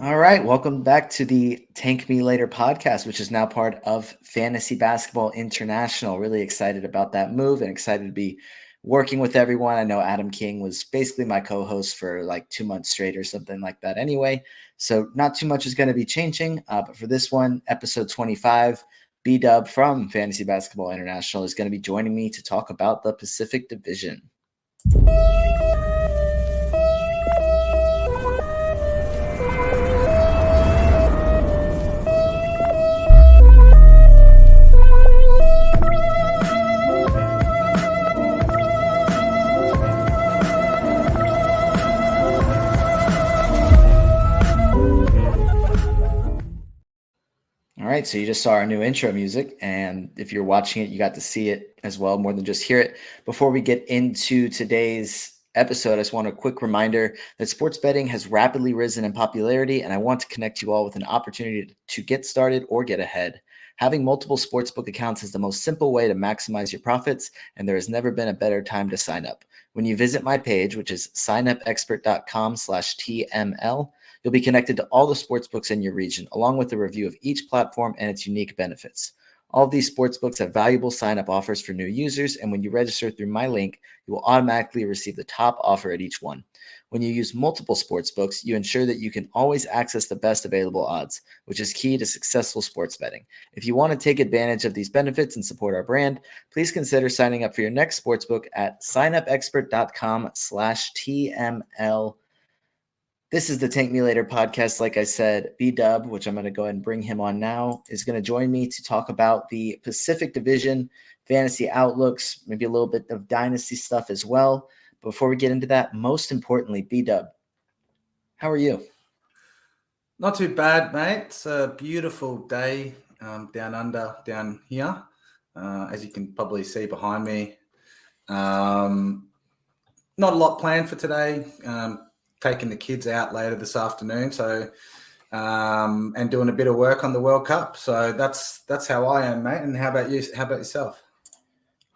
All right, welcome back to the Tank Me Later podcast, which is now part of Fantasy Basketball International. Really excited about that move and excited to be working with everyone. I know Adam King was basically my co-host for like 2 months straight or something like that anyway. So not too much is going to be changing. But for this one, episode 25, Bdub from Fantasy Basketball International is going to be joining me to talk about the Pacific Division. All right, so you just saw our new intro music, and if you're watching it, you got to see it as well, more than just hear it. Before we get into today's episode, I just want a quick reminder that sports betting has rapidly risen in popularity, and I want to connect you all with an opportunity to get started or get ahead. Having multiple sportsbook accounts is the most simple way to maximize your profits, and there has never been a better time to sign up. When you visit my page, which is signupexpert.com/TML, you'll be connected to all the sportsbooks in your region, along with a review of each platform and its unique benefits. All of these sportsbooks have valuable sign-up offers for new users, and when you register through my link, you will automatically receive the top offer at each one. When you use multiple sportsbooks, you ensure that you can always access the best available odds, which is key to successful sports betting. If you want to take advantage of these benefits and support our brand, please consider signing up for your next sportsbook at signupexpert.com/TML. This is the Tank Me Later podcast. Like I said, Bdub, which I'm going to go ahead and bring him on now, is going to join me to talk about the Pacific Division, fantasy outlooks, maybe a little bit of dynasty stuff as well. Before we get into that, most importantly, Bdub, how are you? Not too bad, mate. It's a beautiful day down under, down here, as you can probably see behind me. Not a lot planned for today. Taking the kids out later this afternoon, so and doing a bit of work on the World Cup. So that's how I am, mate. And how about you? How about yourself?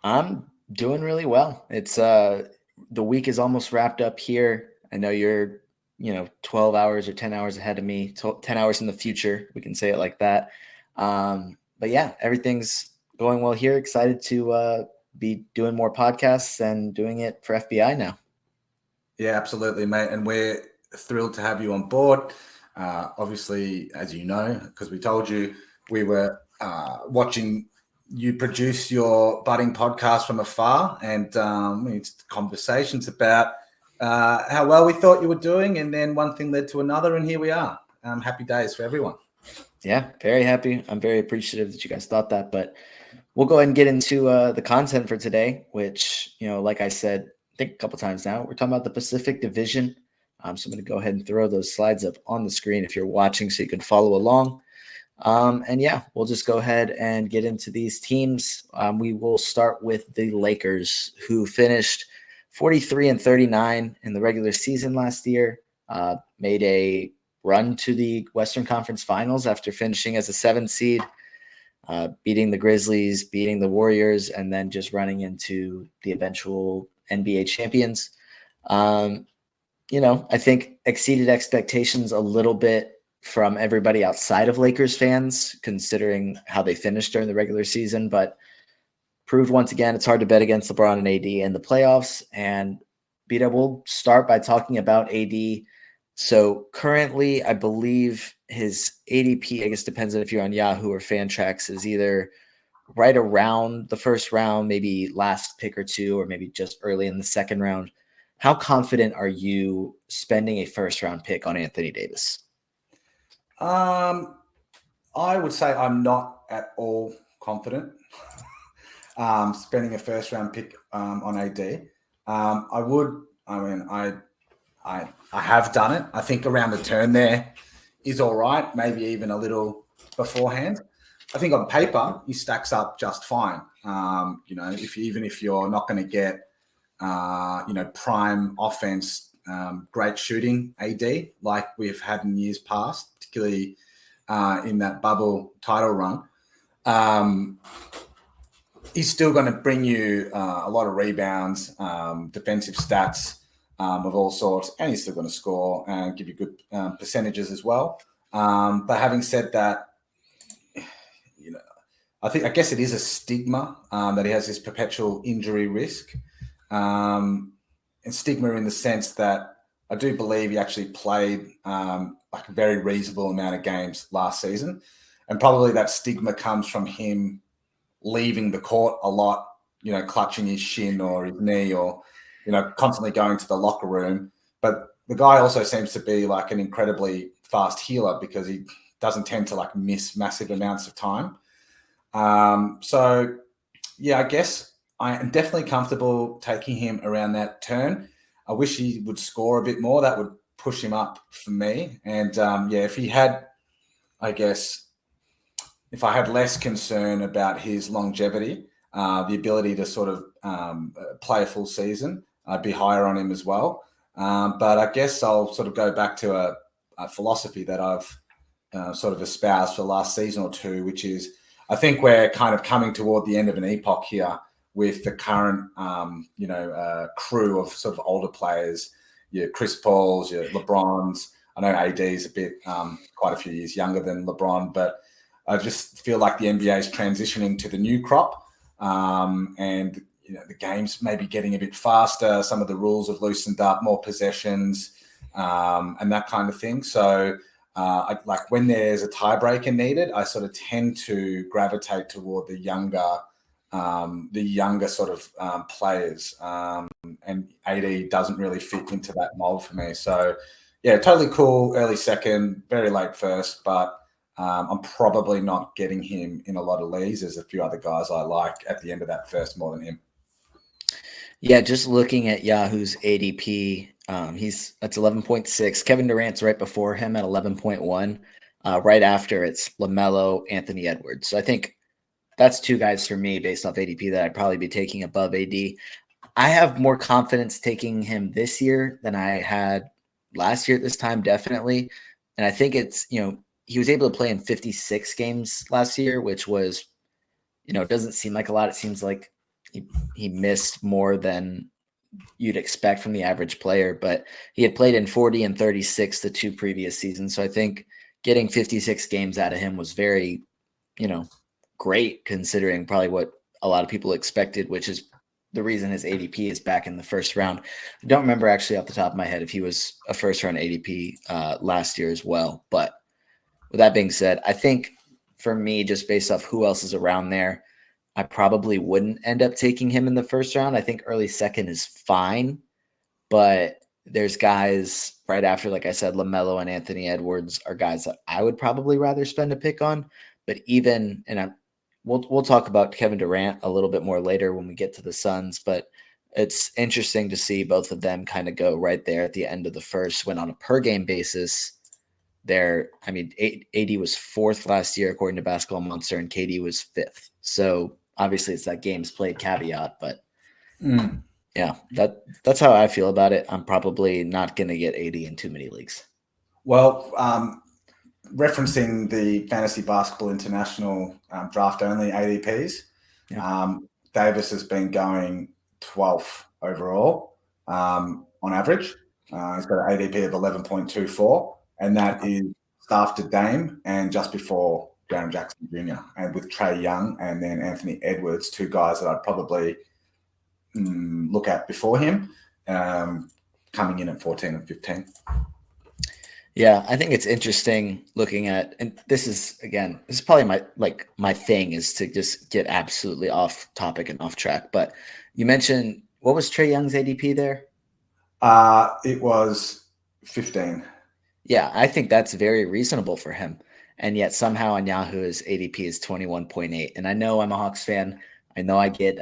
I'm doing really well. It's the week is almost wrapped up here. I know you're 12 hours or 10 hours ahead of me, 10 hours in the future. We can say it like that. But yeah, everything's going well here. Excited to be doing more podcasts and doing it for FBI now. Yeah, absolutely, mate. And we're thrilled to have you on board. Obviously, as you know, because we told you, we were watching you produce your budding podcast from afar, and it's conversations about how well we thought you were doing, and then one thing led to another, and here we are. Happy days for everyone. Yeah, very happy. I'm very appreciative that you guys thought that, but we'll go ahead and get into the content for today, which, like I said, I think a couple times now, we're talking about the Pacific Division. So I'm going to go ahead and throw those slides up on the screen if you're watching so you can follow along. And yeah, we'll just go ahead and get into these teams. We will start with the Lakers, who finished 43-39 in the regular season last year, made a run to the Western Conference Finals after finishing as a 7th seed, beating the Grizzlies, beating the Warriors, and then just running into the eventual NBA champions. I think exceeded expectations a little bit from everybody outside of Lakers fans, considering how they finished during the regular season, but proved once again it's hard to bet against LeBron and AD in the playoffs. And Bdub, we'll start by talking about AD. So currently, I believe his ADP, I guess depends on if you're on Yahoo or Fantrax, is either right around the first round, maybe last pick or two, or maybe just early in the second round. How confident are you spending a first round pick on Anthony Davis? I would say I'm not at all confident spending a first round pick on AD. I have done it. I think around the turn there is all right, maybe even a little beforehand. I think on paper he stacks up just fine. If you're not going to get prime offense, great shooting AD like we've had in years past, particularly in that bubble title run, he's still going to bring you a lot of rebounds, defensive stats, of all sorts, and he's still going to score and give you good percentages as well. But having said that, you know, I guess it is a stigma that he has this perpetual injury risk, and stigma in the sense that I do believe he actually played like a very reasonable amount of games last season, and probably that stigma comes from him leaving the court a lot, clutching his shin or his knee, or constantly going to the locker room. But the guy also seems to be like an incredibly fast healer because he doesn't tend to like miss massive amounts of time. So yeah, I guess I am definitely comfortable taking him around that turn. I wish he would score a bit more. That would push him up for me. And if he had, I guess, if I had less concern about his longevity, the ability to sort of play a full season, I'd be higher on him as well. But I guess I'll sort of go back to a philosophy that I've sort of espoused for the last season or two, which is I think we're kind of coming toward the end of an epoch here with the current, crew of sort of older players, your Chris Pauls, your LeBrons. I know AD is a bit quite a few years younger than LeBron, but I just feel like the NBA is transitioning to the new crop, and the game's maybe getting a bit faster. Some of the rules have loosened up, more possessions, and that kind of thing. So, like when there's a tiebreaker needed, I sort of tend to gravitate toward the younger sort of players, and AD doesn't really fit into that mold for me. So, yeah, totally cool. Early second, very late first, but I'm probably not getting him in a lot of leagues. There's a few other guys I like at the end of that first more than him. Yeah, just looking at Yahoo's ADP, that's 11.6. Kevin Durant's right before him at 11.1. Right after it's LaMelo, Anthony Edwards. So I think that's two guys for me based off ADP that I'd probably be taking above AD. I have more confidence taking him this year than I had last year at this time, definitely. And I think it's, he was able to play in 56 games last year, which was, it doesn't seem like a lot. It seems like he missed more than you'd expect from the average player, but he had played in 40 and 36 the two previous seasons. So I think getting 56 games out of him was very, great considering probably what a lot of people expected, which is the reason his ADP is back in the first round. I don't remember actually off the top of my head if he was a first round ADP last year as well. But with that being said, I think for me, just based off who else is around there, I probably wouldn't end up taking him in the first round. I think early second is fine, but there's guys right after, like I said, LaMelo and Anthony Edwards are guys that I would probably rather spend a pick on. But we'll talk about Kevin Durant a little bit more later when we get to the Suns, but it's interesting to see both of them kind of go right there at the end of the first, when on a per game basis, AD was fourth last year according to Basketball Monster, and KD was fifth. So obviously it's that games played caveat, but yeah, that's how I feel about it. I'm probably not going to get AD in too many leagues. Well, referencing the Fantasy Basketball International draft only ADPs, Davis has been going 12th overall on average. He's got an ADP of 11.24, and that is after Dame and just before Jaren Jackson Jr. and with Trae Young and then Anthony Edwards, two guys that I'd probably look at before him, coming in at 14 and 15. Yeah, I think it's interesting looking at, and this is probably my thing is to just get absolutely off topic and off track. But you mentioned, what was Trae Young's ADP there? It was 15. Yeah, I think that's very reasonable for him. And yet somehow on Yahoo his ADP is 21.8. And I know I'm a Hawks fan. I know I get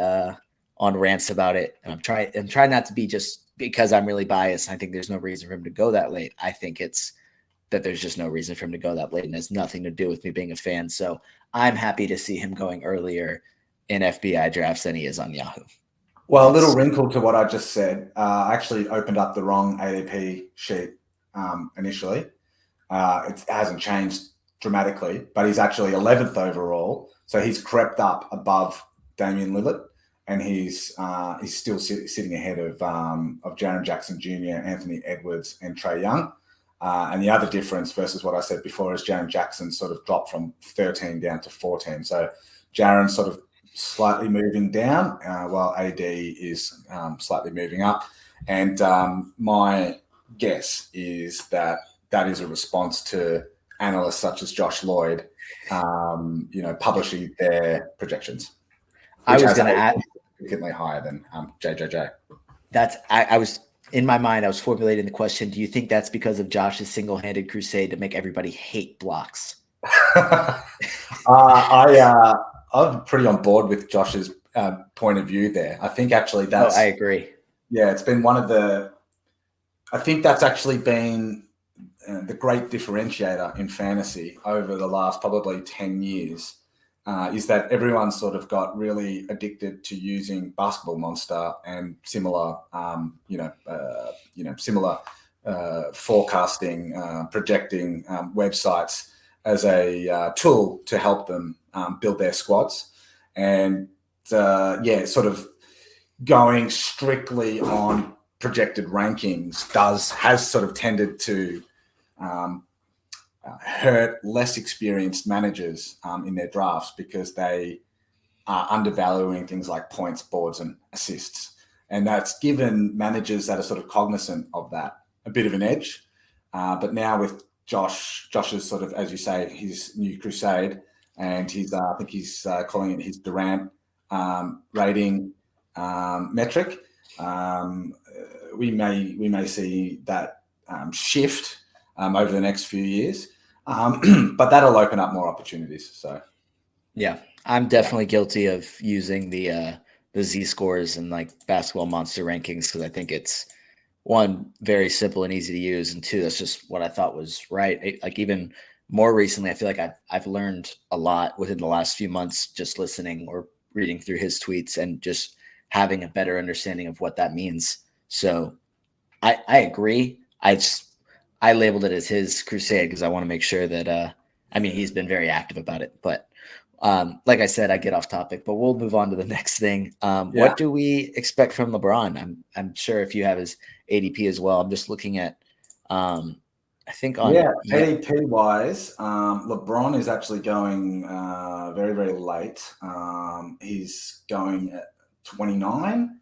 on rants about it. And I'm trying not to be just because I'm really biased. I think there's no reason for him to go that late. I think it's that there's just no reason for him to go that late, and has nothing to do with me being a fan. So I'm happy to see him going earlier in FBI drafts than he is on Yahoo. Well, a little wrinkle to what I just said. I actually opened up the wrong ADP sheet initially. It hasn't changed dramatically, but he's actually 11th overall. So he's crept up above Damian Lillard. and he's still sitting ahead of Jaren Jackson Jr., Anthony Edwards, and Trae Young. And the other difference versus what I said before is Jaren Jackson sort of dropped from 13 down to 14. So Jaren sort of slightly moving down, while AD is slightly moving up. And my guess is that is a response to analysts such as Josh Lloyd, publishing their projections. I was going to add significantly higher than JJJ. I was in my mind, I was formulating the question: do you think that's because of Josh's single-handed crusade to make everybody hate blocks? I'm pretty on board with Josh's point of view there. I think actually that's. I agree. Yeah, it's been one of the. I think that's actually been the great differentiator in fantasy over the last probably 10 years. Is that everyone sort of got really addicted to using Basketball Monster and similar, similar forecasting, projecting websites as a tool to help them build their squads, and sort of going strictly on projected rankings has sort of tended to hurt less experienced managers in their drafts, because they are undervaluing things like points, boards, and assists. And that's given managers that are sort of cognizant of that a bit of an edge. But now with Josh's sort of, as you say, his new crusade, and I think he's calling it his Durant rating metric, we may see that shift over the next few years. But that'll open up more opportunities. So, yeah, I'm definitely guilty of using the Z scores and like Basketball Monster rankings, because I think it's, one, very simple and easy to use, and two, that's just what I thought was right. Like even more recently, I feel like I've learned a lot within the last few months just listening or reading through his tweets and just having a better understanding of what that means. So I agree. I labeled it as his crusade because I want to make sure that, he's been very active about it, but like I said, I get off topic, but we'll move on to the next thing. What do we expect from LeBron? I'm sure if you have his ADP as well, I'm just looking at, I think on ADP wise, LeBron is actually going very, very late. He's going at 29.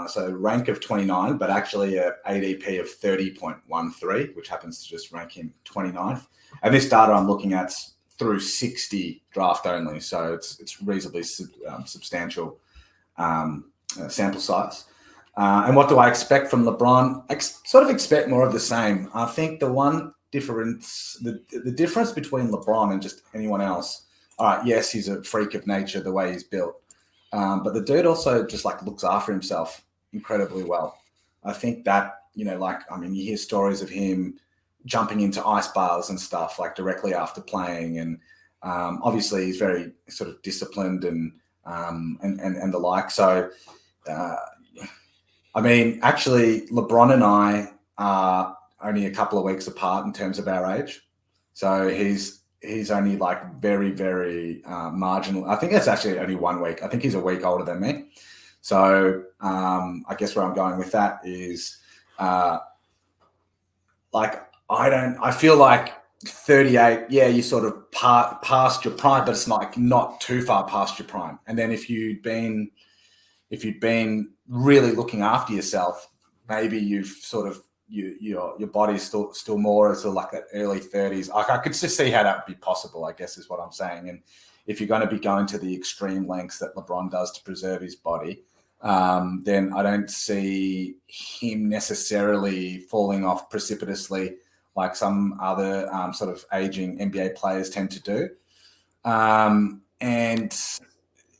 So rank of 29, but actually a ADP of 30.13, which happens to just rank him 29th. And this data I'm looking at through 60 draft only, so it's reasonably substantial sample size. And what do I expect from LeBron? I sort of expect more of the same. I think the one difference, the difference between LeBron and just anyone else, all right, yes, he's a freak of nature the way he's built. But the dude also just like looks after himself incredibly well. I think that, you hear stories of him jumping into ice baths and stuff like directly after playing. And obviously he's very sort of disciplined and the like. So, actually LeBron and I are only a couple of weeks apart in terms of our age. So he's only like very, very marginal. I think it's actually only 1 week. I think he's a week older than me. So I guess where I'm going with that is I feel like 38, you sort of past your prime, but it's not too far past your prime. And then if you'd been really looking after yourself, maybe you've sort of your body's still more as like that early 30s. I could just see how that would be possible, I guess is what I'm saying. And if you're going to be going to the extreme lengths that LeBron does to preserve his body, then I don't see him necessarily falling off precipitously like some other sort of aging NBA players tend to do. And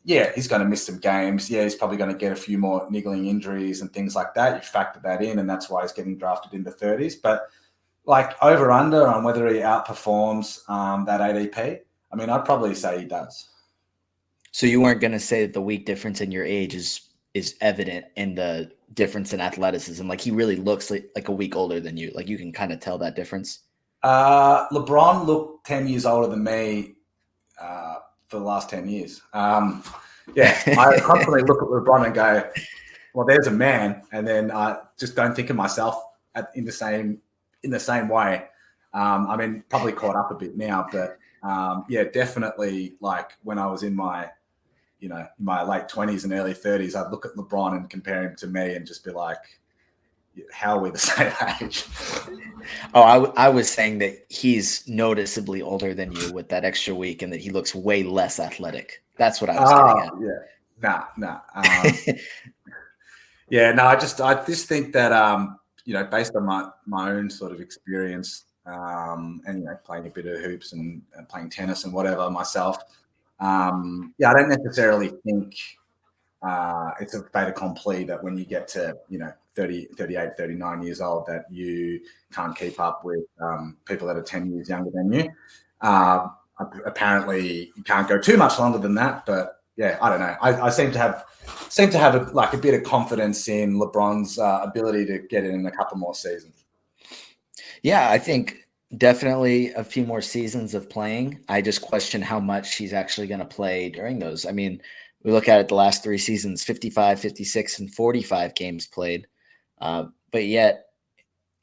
he's going to miss some games. He's probably going to get a few more niggling injuries and things like that. You factor that in, and that's why he's getting drafted in the 30s. But like over under on whether he outperforms that ADP, I'd probably say he does. So you weren't going to say that the weak difference in your age is evident in the difference in athleticism. Like he really looks like a week older than you. Like you can kind of tell that difference. LeBron looked 10 years older than me for the last 10 years. Yeah, I constantly look at LeBron and go, well, there's a man, and then I just don't think of myself in the same way. I mean, probably caught up a bit now, but yeah, definitely. Like when I was in my, my late 20s and early 30s, I'd look at LeBron and compare him to me, and just be like, how are we the same age? Oh, I was saying that he's noticeably older than you with that extra week, and that he looks way less athletic. That's what I was getting at. Yeah, nah. Yeah, no, I just think that based on my own sort of experience, and playing a bit of hoops and playing tennis and whatever myself, yeah, I don't necessarily think it's a fait accompli that when you get to 30, 38, 39 years old, that you can't keep up with people that are 10 years younger than you. Apparently, you can't go too much longer than that, but yeah, I don't know. I seem to have a bit of confidence in LeBron's ability to get it in a couple more seasons. Yeah, I think definitely a few more seasons of playing. I just question how much he's actually going to play during those. I mean, we look at it the last 3 seasons, 55, 56, and 45 games played. But yet,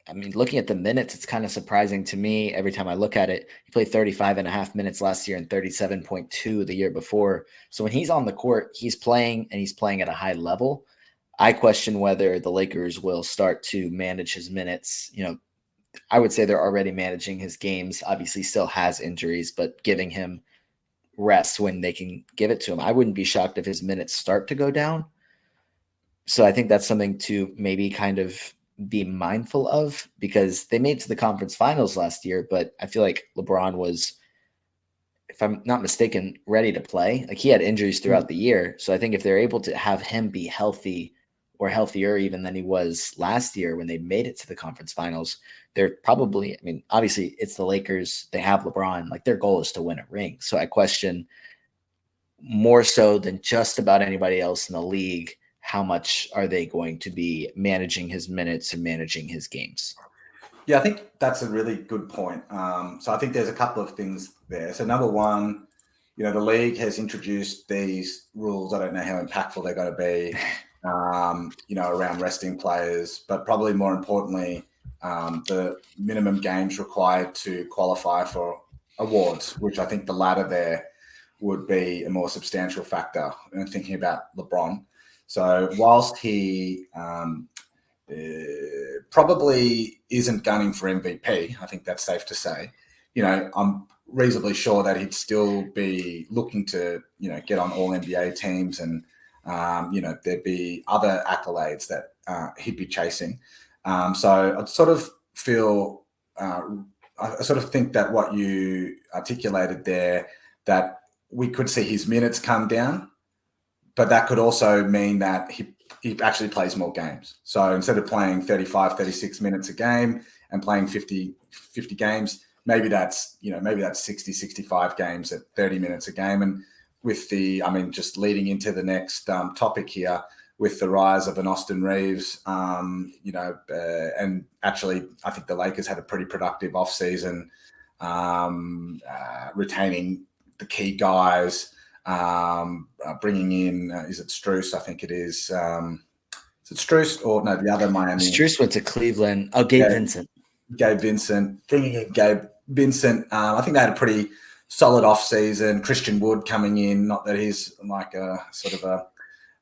I mean, looking at the minutes, it's kind of surprising to me every time I look at it. He played 35 and a half minutes last year and 37.2 the year before. So when he's on the court, he's playing, and he's playing at a high level. I question whether the Lakers will start to manage his minutes. I would say they're already managing his games. Obviously, still has injuries, but giving him rest when they can give it to him. I wouldn't be shocked if his minutes start to go down. So I think that's something to maybe kind of be mindful of, because they made it to the conference finals last year, but I feel like LeBron was, if I'm not mistaken, ready to play. Like, he had injuries throughout the year. So I think if they're able to have him be healthy, or healthier even than he was last year when they made it to the conference finals, they're probably, I mean, obviously it's the Lakers. They have LeBron. Like, their goal is to win a ring. So I question, more so than just about anybody else in the league, how much are they going to be managing his minutes and managing his games? Yeah, I think that's a really good point. So I think there's a couple of things there. So number one, the league has introduced these rules. I don't know how impactful they're going to be, around resting players, but probably more importantly, the minimum games required to qualify for awards, which I think the latter there would be a more substantial factor in thinking about LeBron. So whilst he probably isn't gunning for MVP, I think that's safe to say, I'm reasonably sure that he'd still be looking to, get on all NBA teams, and, there'd be other accolades that he'd be chasing. So I'd sort of feel, I sort of think that what you articulated there, that we could see his minutes come down, but that could also mean that he actually plays more games. So instead of playing 35, 36 minutes a game and playing 50 games, maybe that's 60, 65 games at 30 minutes a game. And with just leading into the next topic here, with the rise of an Austin Reeves, and actually I think the Lakers had a pretty productive offseason, retaining the key guys, bringing in, is it Strus? I think it is. Is it Strus or no, the other Miami? Strus went to Cleveland. Oh, Gabe Vincent. Gabe Vincent. Bringing in Gabe Vincent. I think they had a pretty solid offseason. Christian Wood coming in. Not that he's like a sort of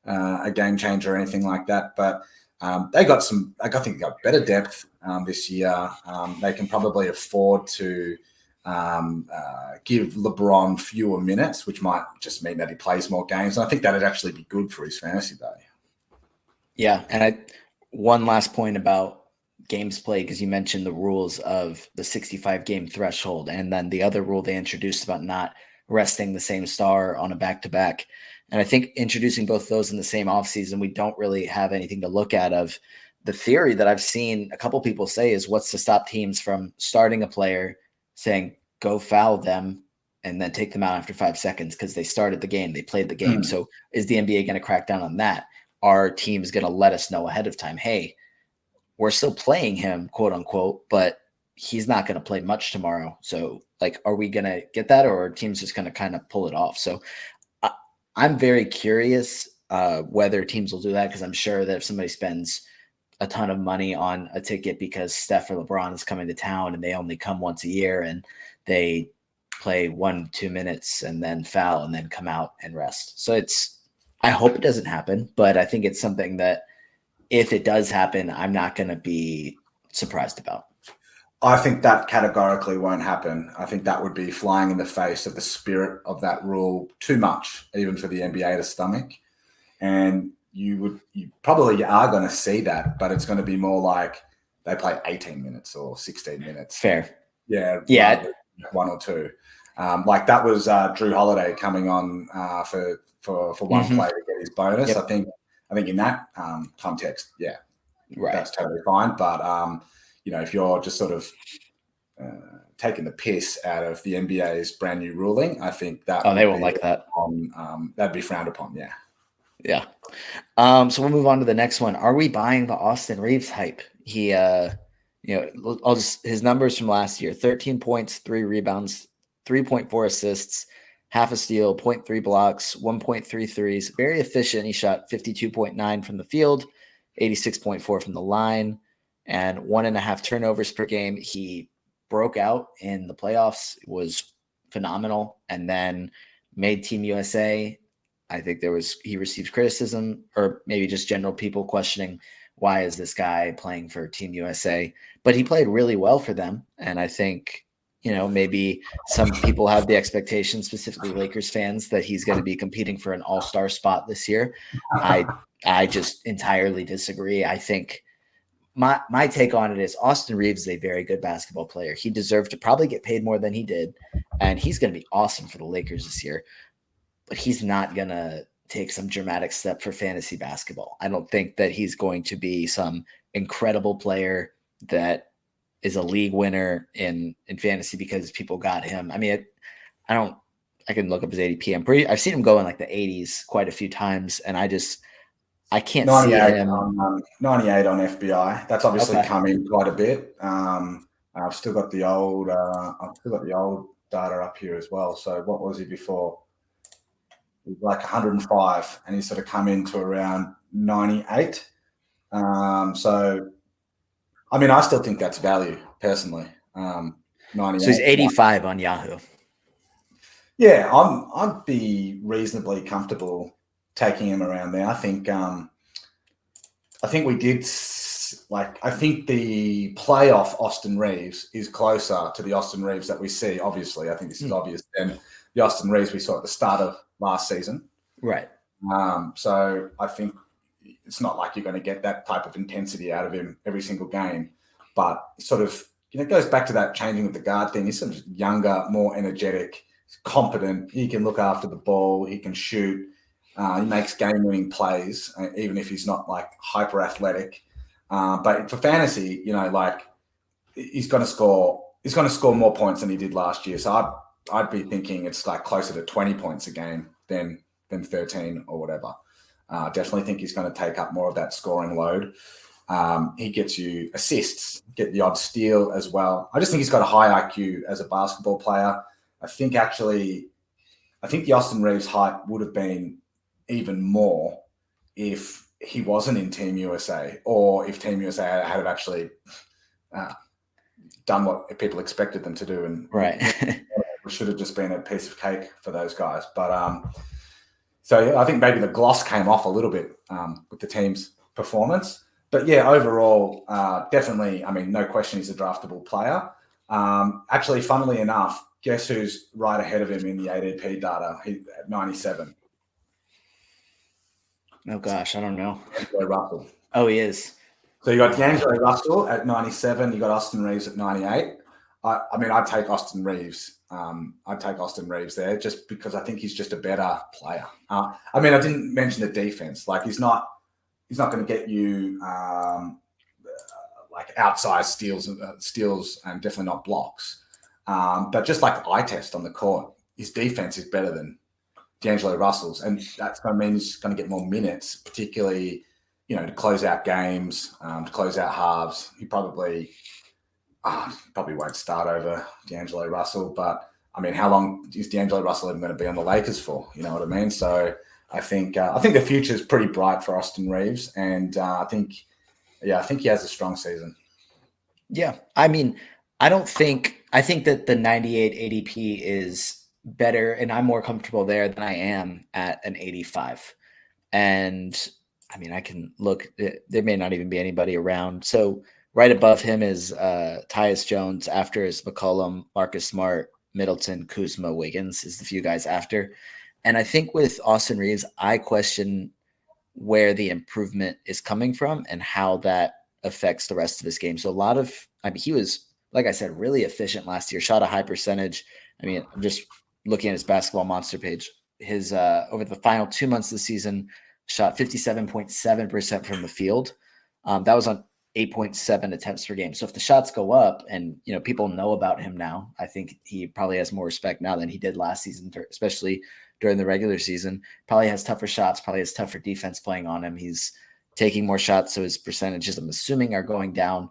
a game changer or anything like that, but they got some. I think they got better depth this year. They can probably afford to give LeBron fewer minutes, which might just mean that he plays more games. And I think that'd actually be good for his fantasy day. Yeah. And one last point about games played, because you mentioned the rules of the 65 game threshold, and then the other rule they introduced about not resting the same star on a back-to-back. And I think introducing both those in the same offseason, we don't really have anything to look at. Of the theory that I've seen a couple people say is, what's to stop teams from starting a player, saying go foul them, and then take them out after 5 seconds because they started the game, they played the game. So is the NBA going to crack down on that? Are teams going to let us know ahead of time, hey, we're still playing him, quote unquote, but he's not going to play much tomorrow. So, like, are we going to get that, or are teams just going to kind of pull it off? So I'm very curious whether teams will do that, because I'm sure that if somebody spends a ton of money on a ticket because Steph or LeBron is coming to town and they only come once a year and they play 1-2 minutes and then foul and then come out and rest. So I hope it doesn't happen, but I think it's something that if it does happen, I'm not going to be surprised about. I think that categorically won't happen. I think that would be flying in the face of the spirit of that rule too much, even for the NBA to stomach. And you probably are going to see that, but it's going to be more like they play 18 minutes or 16 minutes. Fair. Yeah. Yeah. 1 or 2. Like that was Drew Holiday coming on for one play to get his bonus. Yep. I think in that context, yeah, right, that's totally fine. But if you're just sort of taking the piss out of the NBA's brand new ruling, I think that they won't like that. That'd be frowned upon. Yeah. Yeah. So we'll move on to the next one. Are we buying the Austin Reeves hype? He, his numbers from last year: 13 points, 3 rebounds, 3.4 assists, half a steal, 0.3 blocks, 1.3 threes. Very efficient. He shot 52.9 from the field, 86.4 from the line, and 1.5 turnovers per game. He broke out in the playoffs, was phenomenal, and then made Team USA. I think he received criticism, or maybe just general people questioning, why is this guy playing for Team USA? But he played really well for them. And I think, maybe some people have the expectation, specifically Lakers fans, that he's going to be competing for an all-star spot this year. I just entirely disagree. I think my take on it is Austin Reeves is a very good basketball player. He deserved to probably get paid more than he did. And he's going to be awesome for the Lakers this year. But he's not going to take some dramatic step for fantasy basketball. I don't think that he's going to be some incredible player that is a league winner in fantasy because people got him. I mean, I can look up his ADP. I've seen him go in like the 80s quite a few times, and I can't see him. 98 on FBI. That's obviously come in quite a bit. I've still got the old data up here as well. So what was he before? Like 105, and he's sort of come into around 98. So, I mean, I still think that's value personally. 98. So he's 85 on Yahoo. Yeah, I'd be reasonably comfortable taking him around there. I think we did. I think the playoff Austin Reeves is closer to the Austin Reeves that we see. Obviously, I think this is obvious than the Austin Reeves we saw at the start of last season. Right. So I think it's not like you're going to get that type of intensity out of him every single game, but sort of, it goes back to that changing of the guard thing. He's sort of younger, more energetic, competent. He can look after the ball. He can shoot. He makes game-winning plays, even if he's not like hyper athletic. But for fantasy, he's going to score. He's going to score more points than he did last year. So I'd be thinking it's like closer to 20 points a game than 13 or whatever. Definitely think he's going to take up more of that scoring load. He gets you assists, get the odd steal as well. I just think he's got a high IQ as a basketball player. I think the Austin Reeves hype would have been even more if he wasn't in Team USA, or if Team USA had actually done what people expected them to do. And right. It should have just been a piece of cake for those guys. But so I think maybe the gloss came off a little bit with the team's performance. But yeah, overall, definitely, I mean, no question he's a draftable player. Actually, funnily enough, guess who's right ahead of him in the ADP data? He's at 97. Oh, gosh, I don't know. Russell. Oh, he is. So you got D'Angelo Russell at 97. You got Austin Reeves at 98. I mean, I'd take Austin Reeves. I'd take Austin Reeves there just because I think he's just a better player. I mean, I didn't mention the defense. Like, he's not going to get you like outsized steals and definitely not blocks. But just like the eye test on the court, his defense is better than D'Angelo Russell's, and that's going to mean he's going to get more minutes, particularly, to close out games, to close out halves. He probably won't start over D'Angelo Russell, but I mean, how long is D'Angelo Russell even going to be on the Lakers for? You know what I mean? So I think the future is pretty bright for Austin Reeves, and I think he has a strong season. Yeah, I mean, I think that the 98 ADP is better, and I'm more comfortable there than I am at an 85. And I mean, I can look. There may not even be anybody around. So right above him is Tyus Jones. After is McCollum, Marcus Smart, Middleton, Kuzma, Wiggins is the few guys after. And I think with Austin Reeves, I question where the improvement is coming from and how that affects the rest of his game. So I mean, he was, like I said, really efficient last year, shot a high percentage. I mean, I'm just looking at his basketball monster page. His over the final 2 months of the season, shot 57.7% from the field. That was on 8.7 attempts per game. So if the shots go up and, people know about him now, I think he probably has more respect now than he did last season, especially during the regular season. Probably has tougher shots, probably has tougher defense playing on him. He's taking more shots, so his percentages, I'm assuming, are going down.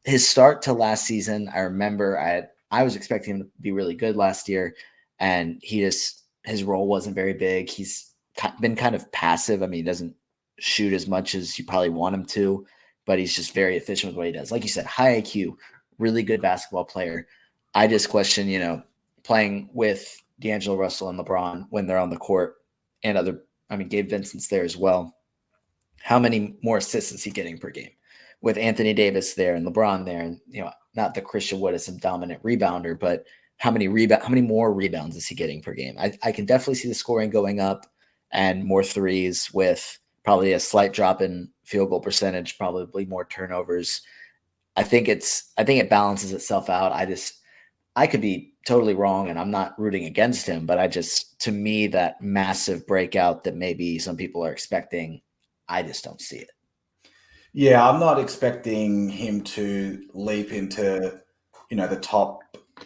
His start to last season, I remember I was expecting him to be really good last year, and his role wasn't very big. He's been kind of passive. I mean, he doesn't shoot as much as you probably want him to, but he's just very efficient with what he does. Like you said, high IQ, really good basketball player. I just question, playing with D'Angelo Russell and LeBron when they're on the court, and Gabe Vincent's there as well. How many more assists is he getting per game? With Anthony Davis there and LeBron there, and not that Christian Wood is some dominant rebounder, but how many more rebounds is he getting per game? I can definitely see the scoring going up and more threes with probably a slight drop in field goal percentage, probably more turnovers. I think it balances itself out. I could be totally wrong, and I'm not rooting against him, but to me, that massive breakout that maybe some people are expecting, I just don't see it. Yeah, I'm not expecting him to leap into, the top,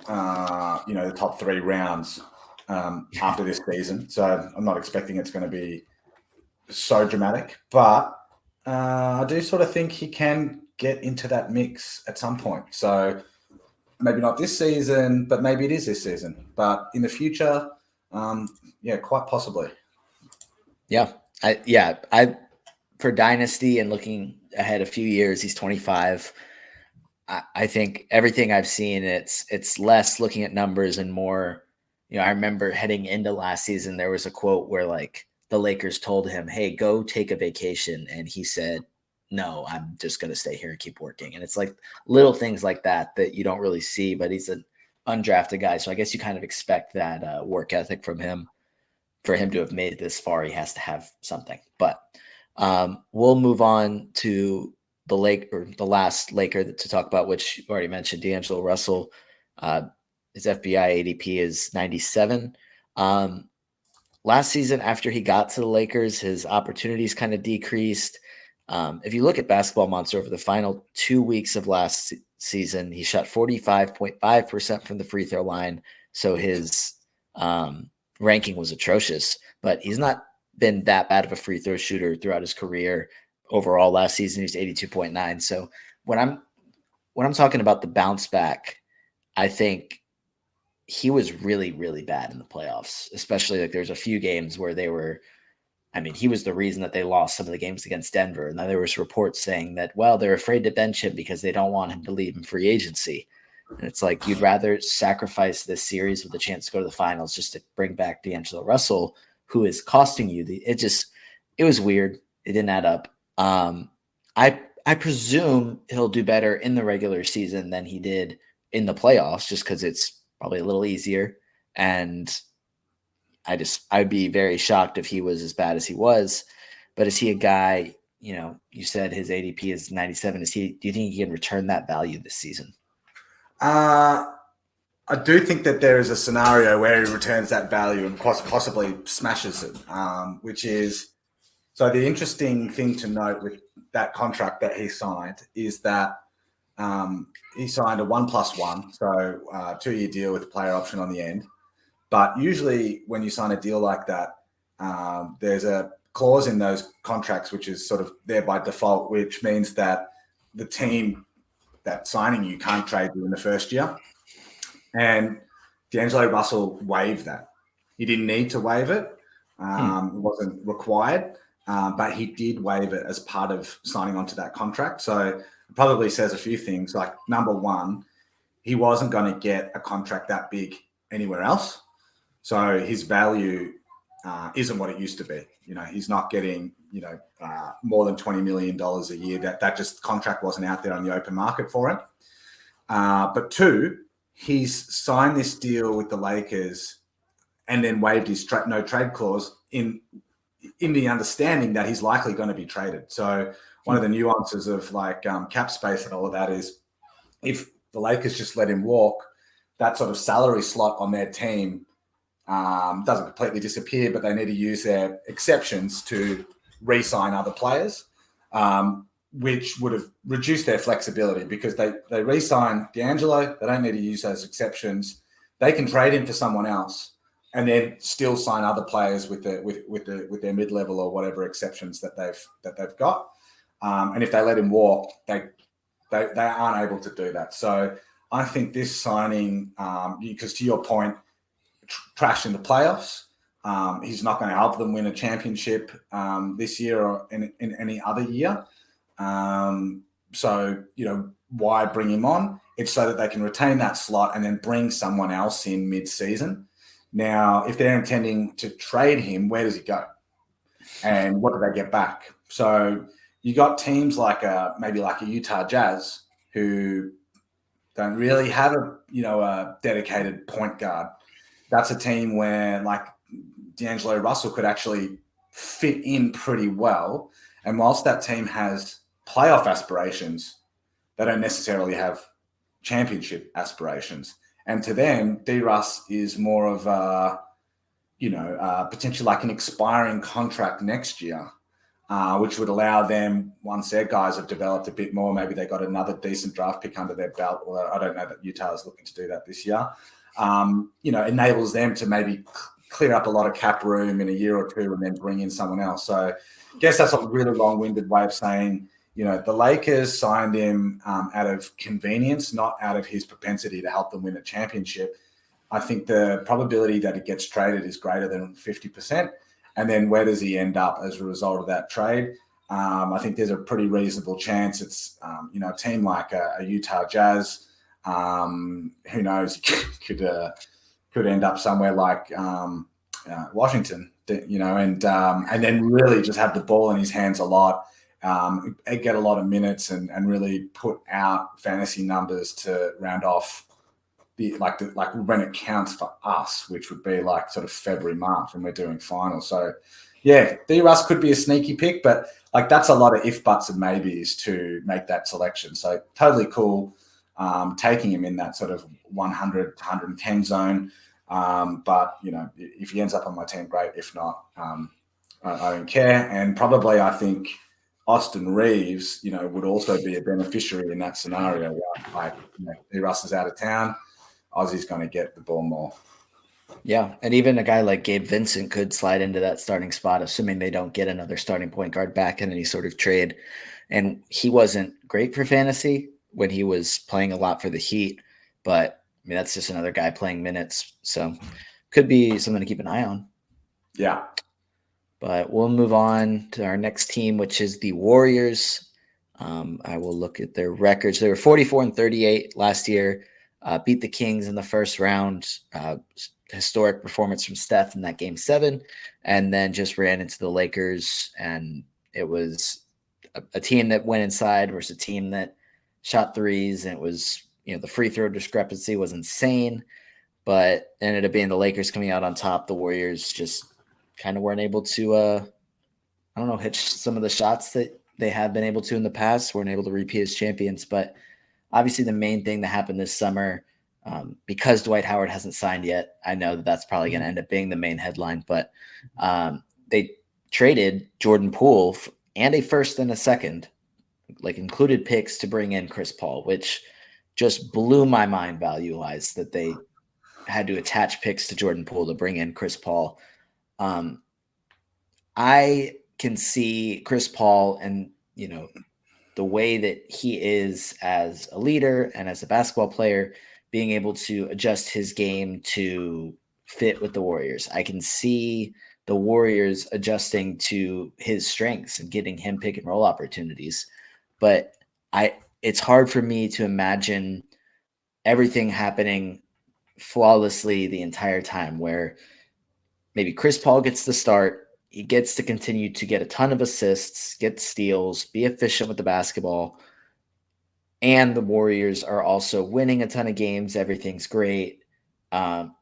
the top 3 rounds after this season. So I'm not expecting it's going to be so dramatic, but I do sort of think he can get into that mix at some point. So maybe not this season, but maybe it is this season. But in the future, quite possibly. Yeah, for Dynasty and looking ahead a few years, he's 25. I think everything I've seen, it's less looking at numbers and more, I remember heading into last season, there was a quote where like the Lakers told him, "Hey, go take a vacation." And he said, "No, I'm just going to stay here and keep working." And it's like little things like that you don't really see, but he's an undrafted guy. So I guess you kind of expect that work ethic from him. For him to have made it this far, he has to have something. But we'll move on to the last Laker to talk about, which you already mentioned, D'Angelo Russell. His FBI ADP is 97. Last season, after he got to the Lakers, his opportunities kind of decreased. If you look at Basketball Monster over the final 2 weeks of last season, he shot 45.5% from the free throw line. So his ranking was atrocious, but he's not been that bad of a free throw shooter throughout his career. Overall, last season he was 82.9. So when I'm talking about the bounce back, I think he was really, really bad in the playoffs, especially like there's a few games where he was the reason that they lost some of the games against Denver. And then there was reports saying that, well, they're afraid to bench him because they don't want him to leave in free agency. And it's like, you'd rather sacrifice this series with a chance to go to the finals just to bring back D'Angelo Russell, who is costing you it was weird. It didn't add up. I presume he'll do better in the regular season than he did in the playoffs, just because it's probably a little easier. And I'd be very shocked if he was as bad as he was. But is he a guy, you said his ADP is 97. Do you think he can return that value this season? I do think that there is a scenario where he returns that value and possibly smashes it, which is, so the interesting thing to note with that contract that he signed is that he signed a 1+1, so 2-year deal with a player option on the end. But usually when you sign a deal like that, there's a clause in those contracts which is sort of there by default, which means that the team that's signing you can't trade you in the first year. And D'Angelo Russell waived that. He didn't need to waive it. It wasn't required, but he did waive it as part of signing onto that contract. So it probably says a few things. Like, number one, he wasn't going to get a contract that big anywhere else. So his value isn't what it used to be. He's not getting, more than $20 million a year. That just contract wasn't out there on the open market for him. But two, he's signed this deal with the Lakers and then waived his no trade clause in the understanding that he's likely going to be traded. So one of the nuances of cap space and all of that is, if the Lakers just let him walk, that sort of salary slot on their team doesn't completely disappear, but they need to use their exceptions to re-sign other players, which would have reduced their flexibility, because they re-sign D'Angelo. They don't need to use those exceptions. They can trade him for someone else and then still sign other players with their mid-level or whatever exceptions that they've got. And if they let him walk, they aren't able to do that. So I think this signing, because to your point, trash in the playoffs, he's not going to help them win a championship this year or in any other year. So, why bring him on? It's so that they can retain that slot and then bring someone else in mid-season. Now, if they're intending to trade him, where does he go? And what do they get back? So you got teams maybe like a Utah Jazz, who don't really have a dedicated point guard. That's a team where D'Angelo Russell could actually fit in pretty well. And whilst that team has playoff aspirations, they don't necessarily have championship aspirations. And to them, D-Russ is more of potentially like an expiring contract next year, which would allow them, once their guys have developed a bit more, maybe they got another decent draft pick under their belt, although I don't know that Utah is looking to do that this year, enables them to maybe clear up a lot of cap room in a year or two and then bring in someone else. So I guess that's a really long-winded way of saying, the Lakers signed him out of convenience, not out of his propensity to help them win a championship. I think the probability that he gets traded is greater than 50%. And then where does he end up as a result of that trade? I think there's a pretty reasonable chance it's, a team like a Utah Jazz, who knows, could end up somewhere like Washington, and then really just have the ball in his hands a lot, get a lot of minutes and really put out fantasy numbers to round off when it counts for us, which would be sort of February, March when we're doing finals. So yeah, D-Russ could be a sneaky pick, but that's a lot of if, buts and maybes to make that selection. So totally cool taking him in that sort of 100 to 110 zone. But if he ends up on my team, great. If not, I don't care. And probably I think Austin Reeves, would also be a beneficiary in that scenario. D-Russ is out of town, Aussie's going to get the ball more. Yeah, and even a guy like Gabe Vincent could slide into that starting spot, assuming they don't get another starting point guard back in any sort of trade. And he wasn't great for fantasy when he was playing a lot for the Heat, but that's just another guy playing minutes. So could be something to keep an eye on. Yeah. But we'll move on to our next team, which is the Warriors. I will look at their records. They were 44-38 last year, beat the Kings in the first round. Historic performance from Steph in that game 7, and then just ran into the Lakers. And it was a team that went inside versus a team that shot threes. And it was, the free throw discrepancy was insane, but ended up being the Lakers coming out on top. The Warriors just kind of weren't able to, hit some of the shots that they have been able to in the past, weren't able to repeat as champions. But obviously the main thing that happened this summer, because Dwight Howard hasn't signed yet, I know that that's probably going to end up being the main headline, but they traded Jordan Poole and a first and a second, included picks to bring in Chris Paul, which just blew my mind value-wise that they had to attach picks to Jordan Poole to bring in Chris Paul. I can see Chris Paul and, the way that he is as a leader and as a basketball player being able to adjust his game to fit with the Warriors. I can see the Warriors adjusting to his strengths and getting him pick and roll opportunities. But it's hard for me to imagine everything happening flawlessly the entire time, where maybe Chris Paul gets the start. He gets to continue to get a ton of assists, get steals, be efficient with the basketball. And the Warriors are also winning a ton of games. Everything's great.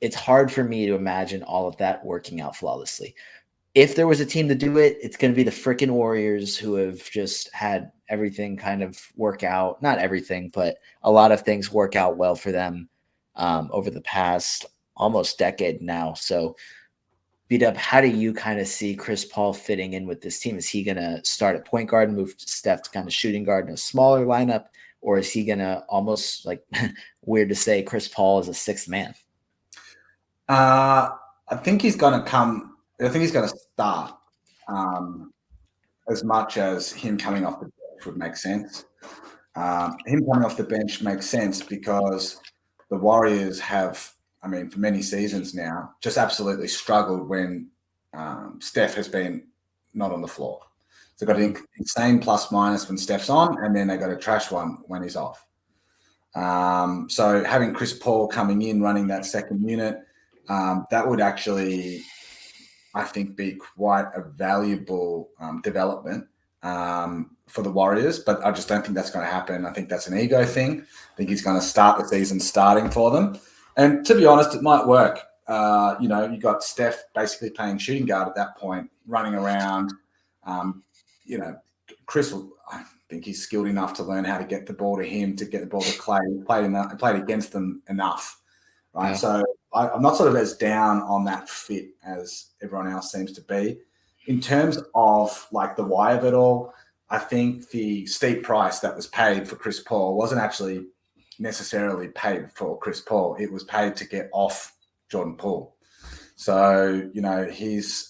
It's hard for me to imagine all of that working out flawlessly. If there was a team to do it, it's going to be the freaking Warriors, who have just had everything kind of work out. Not everything, but a lot of things work out well for them over the past almost decade now. So, Bdub, how do you kind of see Chris Paul fitting in with this team? Is he going to start at point guard and move Steph to kind of shooting guard in a smaller lineup? Or is he going to almost, like, weird to say, Chris Paul is a sixth man? I think he's going to come. I think he's going to start as much as him coming off the bench would make sense. Him coming off the bench makes sense because the Warriors have, I mean, for many seasons now, just absolutely struggled when Steph has been not on the floor. So they've got an insane plus minus when Steph's on, and then they got a trash one when he's off. So having Chris Paul coming in, running that second unit, that would actually, I think, be quite a valuable development for the Warriors. But I just don't think that's going to happen. I think that's an ego thing. I think he's going to start the season starting for them. And to be honest, it might work. You got Steph basically playing shooting guard at that point, running around. Chris, I think he's skilled enough to learn how to get the ball to him, to get the ball to Clay. He played against them enough, right? Yeah. So I'm not sort of as down on that fit as everyone else seems to be. In terms of like the why of it all, I think the steep price that was paid for Chris Paul wasn't actually necessarily paid for Chris Paul. It was paid to get off Jordan Poole. So, his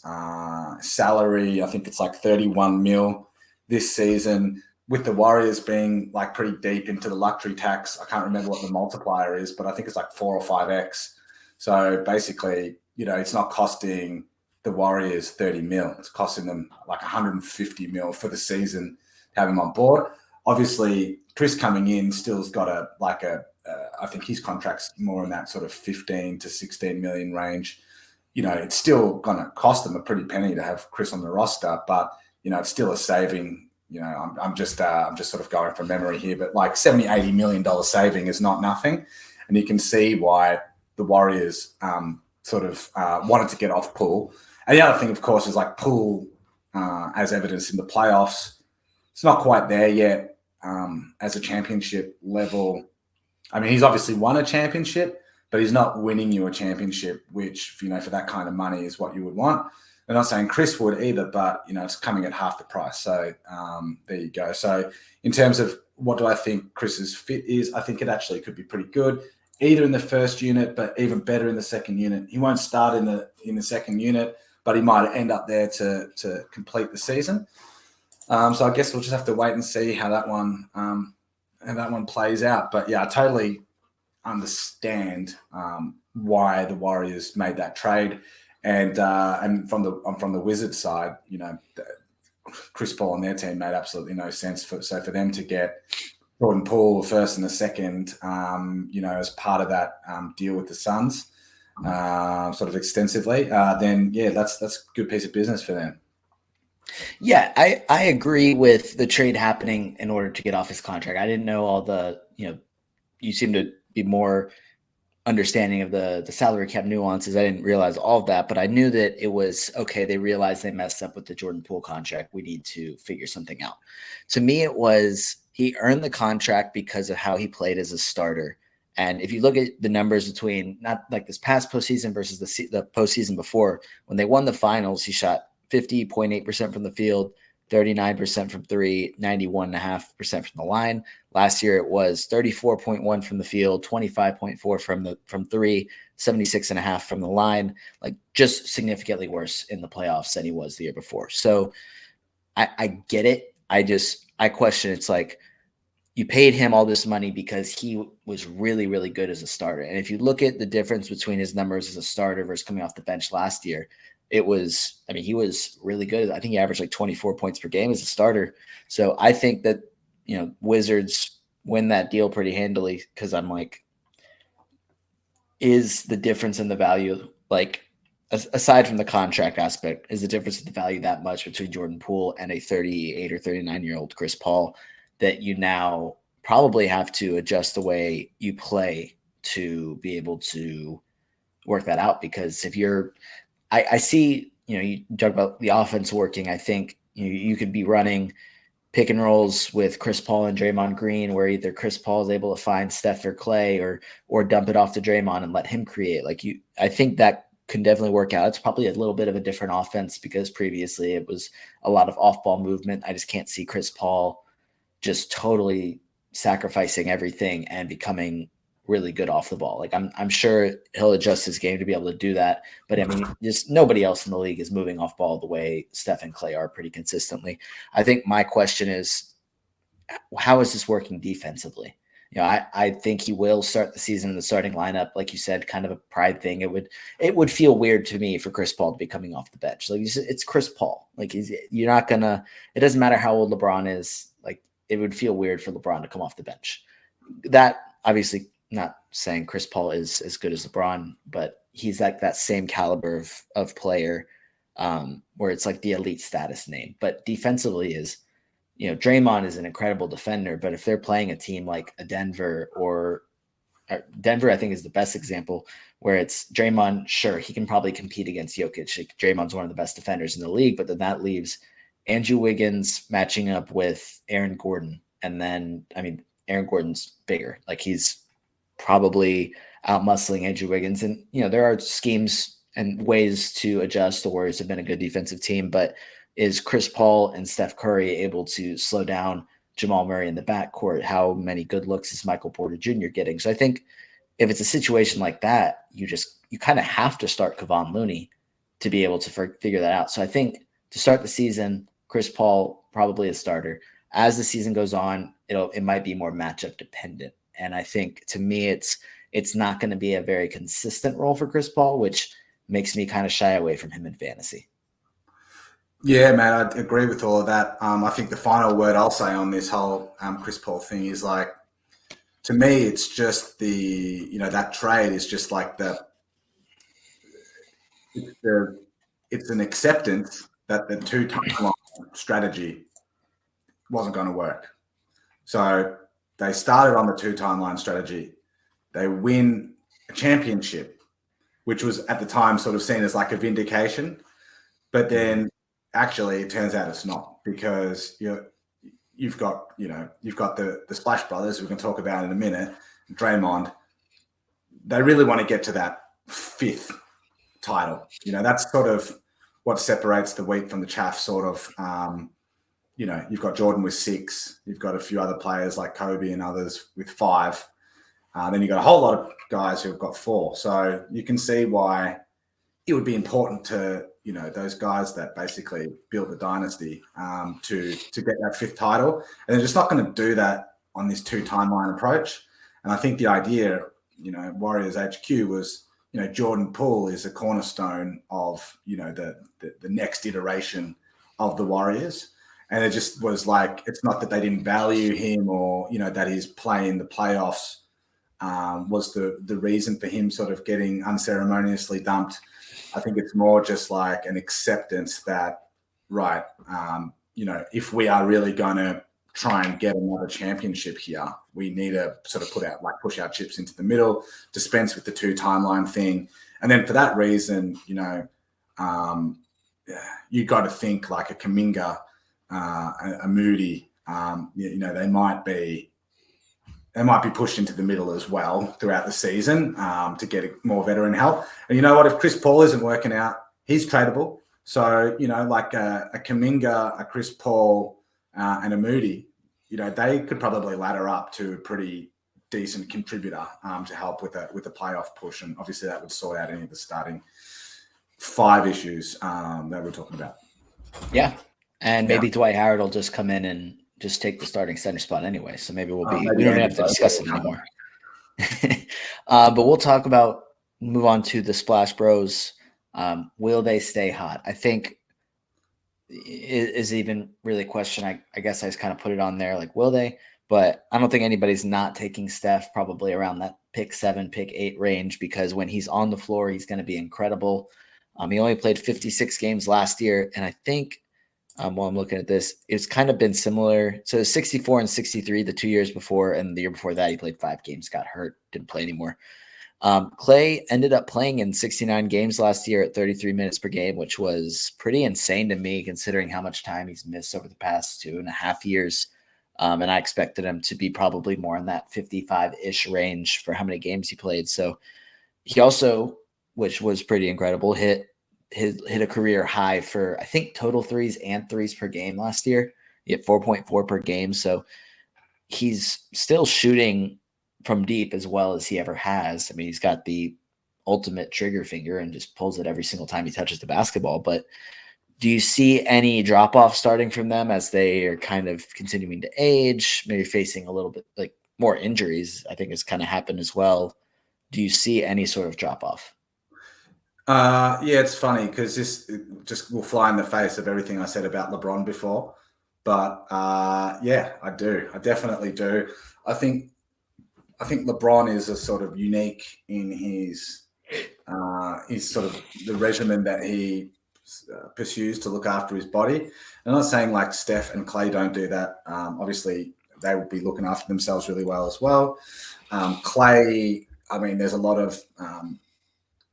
salary, I think it's like 31 mil this season, with the Warriors being like pretty deep into the luxury tax. I can't remember what the multiplier is, but I think it's like 4 or 5x. So basically, it's not costing the Warriors 30 mil. It's costing them like 150 mil for the season to have him on board. Obviously, Chris coming in still's got I think his contract's more in that sort of 15 to 16 million range. It's still going to cost them a pretty penny to have Chris on the roster, but it's still a saving. I'm just sort of going from memory here, but like $70-80 million saving is not nothing, and you can see why the Warriors wanted to get off Poole. And the other thing, of course, is like Poole, as evidenced in the playoffs, it's not quite there yet as a championship level. I mean, he's obviously won a championship, but he's not winning you a championship, which, for that kind of money is what you would want. I'm not saying Chris would either, but, it's coming at half the price. So there you go. So in terms of what do I think Chris's fit is, I think it actually could be pretty good, either in the first unit, but even better in the second unit. He won't start in the second unit, but he might end up there to complete the season. So I guess we'll just have to wait and see how that one plays out. But yeah, I totally understand why the Warriors made that trade, and from the Wizards side, Chris Paul on their team made absolutely no sense. So for them to get Jordan Poole first and the second, as part of that deal with the Suns, sort of extensively, then yeah, that's a good piece of business for them. Yeah, I agree with the trade happening in order to get off his contract. I didn't know all the, you seem to be more understanding of the salary cap nuances. I didn't realize all of that, but I knew that it was, okay, they realized they messed up with the Jordan Poole contract. We need to figure something out. To me, it was he earned the contract because of how he played as a starter. And if you look at the numbers between not like this past postseason versus the postseason before, when they won the finals, he shot 50.8% from the field, 39% from three, 91.5% from the line. Last year, it was 34.1 from the field, 25.4 from three, 76.5 from the line, like just significantly worse in the playoffs than he was the year before. So I get it. I question, it's like, you paid him all this money because he was really, really good as a starter. And if you look at the difference between his numbers as a starter versus coming off the bench last year, it was, I mean, he was really good. I think he averaged like 24 points per game as a starter. So I think that, Wizards win that deal pretty handily, because I'm like, is the difference in the value, like, aside from the contract aspect, is the difference in the value that much between Jordan Poole and a 38 or 39-year-old Chris Paul that you now probably have to adjust the way you play to be able to work that out? Because if you're, I see, you talk about the offense working. I think you could be running pick and rolls with Chris Paul and Draymond Green, where either Chris Paul is able to find Steph or Clay, or dump it off to Draymond and let him create. I think that can definitely work out. It's probably a little bit of a different offense because previously it was a lot of off-ball movement. I just can't see Chris Paul just totally sacrificing everything and becoming really good off the ball. Like I'm sure he'll adjust his game to be able to do that. But I mean, just nobody else in the league is moving off ball the way Steph and Clay are pretty consistently. I think my question is, how is this working defensively? I think he will start the season in the starting lineup, like you said, kind of a pride thing. It would feel weird to me for Chris Paul to be coming off the bench. Like it's Chris Paul. Like you're not gonna. It doesn't matter how old LeBron is. Like it would feel weird for LeBron to come off the bench. That obviously. Not saying Chris Paul is as good as LeBron, but he's like that same caliber of player, where it's like the elite status name. But defensively Draymond is an incredible defender, but if they're playing a team like a Denver or Denver, I think is the best example, where it's Draymond, sure, he can probably compete against Jokic. Like, Draymond's one of the best defenders in the league, but then that leaves Andrew Wiggins matching up with Aaron Gordon. And then, I mean, Aaron Gordon's bigger. Like he's probably out-muscling Andrew Wiggins. And, there are schemes and ways to adjust. The Warriors have been a good defensive team, but is Chris Paul and Steph Curry able to slow down Jamal Murray in the backcourt? How many good looks is Michael Porter Jr. getting? So I think if it's a situation like that, you kind of have to start Kevon Looney to be able to figure that out. So I think to start the season, Chris Paul probably a starter. As the season goes on, it might be more matchup dependent. And I think, to me, it's not going to be a very consistent role for Chris Paul, which makes me kind of shy away from him in fantasy. Yeah, man, I agree with all of that. I think the final word I'll say on this whole Chris Paul thing is, like, to me, it's just that trade is just like it's an acceptance that the two-timeline strategy wasn't going to work. So they started on the two-timeline strategy. They win a championship, which was at the time sort of seen as like a vindication. But then actually it turns out it's not, because you've got the Splash Brothers, we can talk about in a minute, Draymond. They really want to get to that fifth title. That's sort of what separates the wheat from the chaff, sort of. You've got Jordan with 6. You've got a few other players like Kobe and others with 5. Then you've got a whole lot of guys who've got 4. So you can see why it would be important to, those guys that basically built the dynasty to get that 5th title. And they're just not going to do that on this two-timeline approach. And I think the idea, Warriors HQ was, Jordan Poole is a cornerstone of, the next iteration of the Warriors. And it just was like, it's not that they didn't value him or, that his play in the playoffs was the reason for him sort of getting unceremoniously dumped. I think it's more just like an acceptance that, right, if we are really going to try and get another championship here, we need to sort of push our chips into the middle, dispense with the two-timeline thing. And then for that reason, you got to think like a Kuminga, a Moody, they might be pushed into the middle as well throughout the season to get more veteran help. And you know what? If Chris Paul isn't working out, he's tradable. So, like a Kuminga, a Chris Paul, and a Moody, they could probably ladder up to a pretty decent contributor to help with the playoff push. And obviously that would sort out any of the starting 5 issues that we're talking about. Yeah. And maybe Dwight Howard will just come in and just take the starting center spot anyway. So maybe we don't Maybe even Andy have to discuss it Bogle. anymore. But we'll move on to the Splash Bros. Will they stay hot? I think is even really a question. I guess I just kind of put it on there, like, will they? But I don't think anybody's not taking Steph probably around that pick 7, pick 8 range, because when he's on the floor, he's going to be incredible. He only played 56 games last year. And I think while I'm looking at this, it's kind of been similar. So 64 and 63 the 2 years before, and the year before that, he played 5 games, got hurt, didn't play anymore. Clay ended up playing in 69 games last year at 33 minutes per game, which was pretty insane to me considering how much time he's missed over the past 2.5 years. And I expected him to be probably more in that 55-ish range for how many games he played. So he also, which was pretty incredible, hit a career high for, I think, total threes and threes per game last year. He hit 4.4 per game. So he's still shooting from deep as well as he ever has. I mean, he's got the ultimate trigger finger and just pulls it every single time he touches the basketball. But do you see any drop off starting from them as they are kind of continuing to age, maybe facing a little bit like more injuries? I think has kind of happened as well. Do you see any sort of drop off? Yeah, it's funny because this just will fly in the face of everything I said about LeBron before. But yeah, I do. I definitely do. I think LeBron is a sort of unique in his sort of the regimen that he pursues to look after his body. I'm not saying like Steph and Clay don't do that. Obviously, they will be looking after themselves really well as well. Clay, I mean, there's a lot of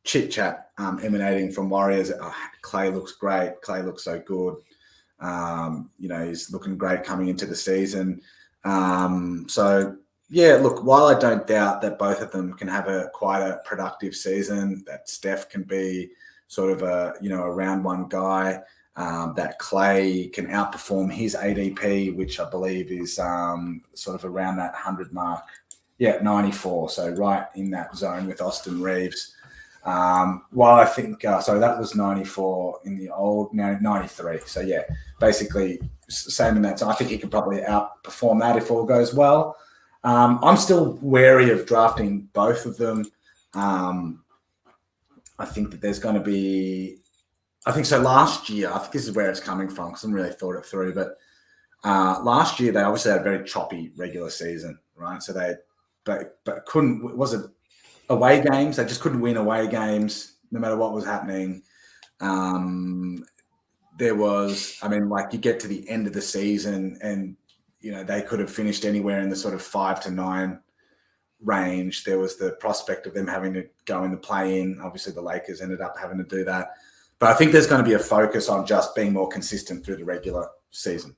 chit chat emanating from Warriors. Oh, Clay looks great. Clay looks so good. He's looking great coming into the season. So yeah, look, while I don't doubt that both of them can have quite a productive season, that Steph can be sort of a round one guy, that Clay can outperform his ADP, which I believe is sort of around that 100 mark. Yeah, 94. So right in that zone with Austin Reeves. While I think, so that was 94 in the old, now 93. So yeah, basically same amount. So I think he could probably outperform that if all goes well. I'm still wary of drafting both of them. I think that there's going to be, I think so last year, I think this is where it's coming from because I haven't really thought it through, but last year they obviously had a very choppy regular season, right? So but couldn't, was it away games? They just couldn't win away games no matter what was happening. There was, I mean, like you get to the end of the season and, they could have finished anywhere in the sort of 5 to 9 range. There was the prospect of them having to go in the play-in. Obviously, the Lakers ended up having to do that. But I think there's going to be a focus on just being more consistent through the regular season.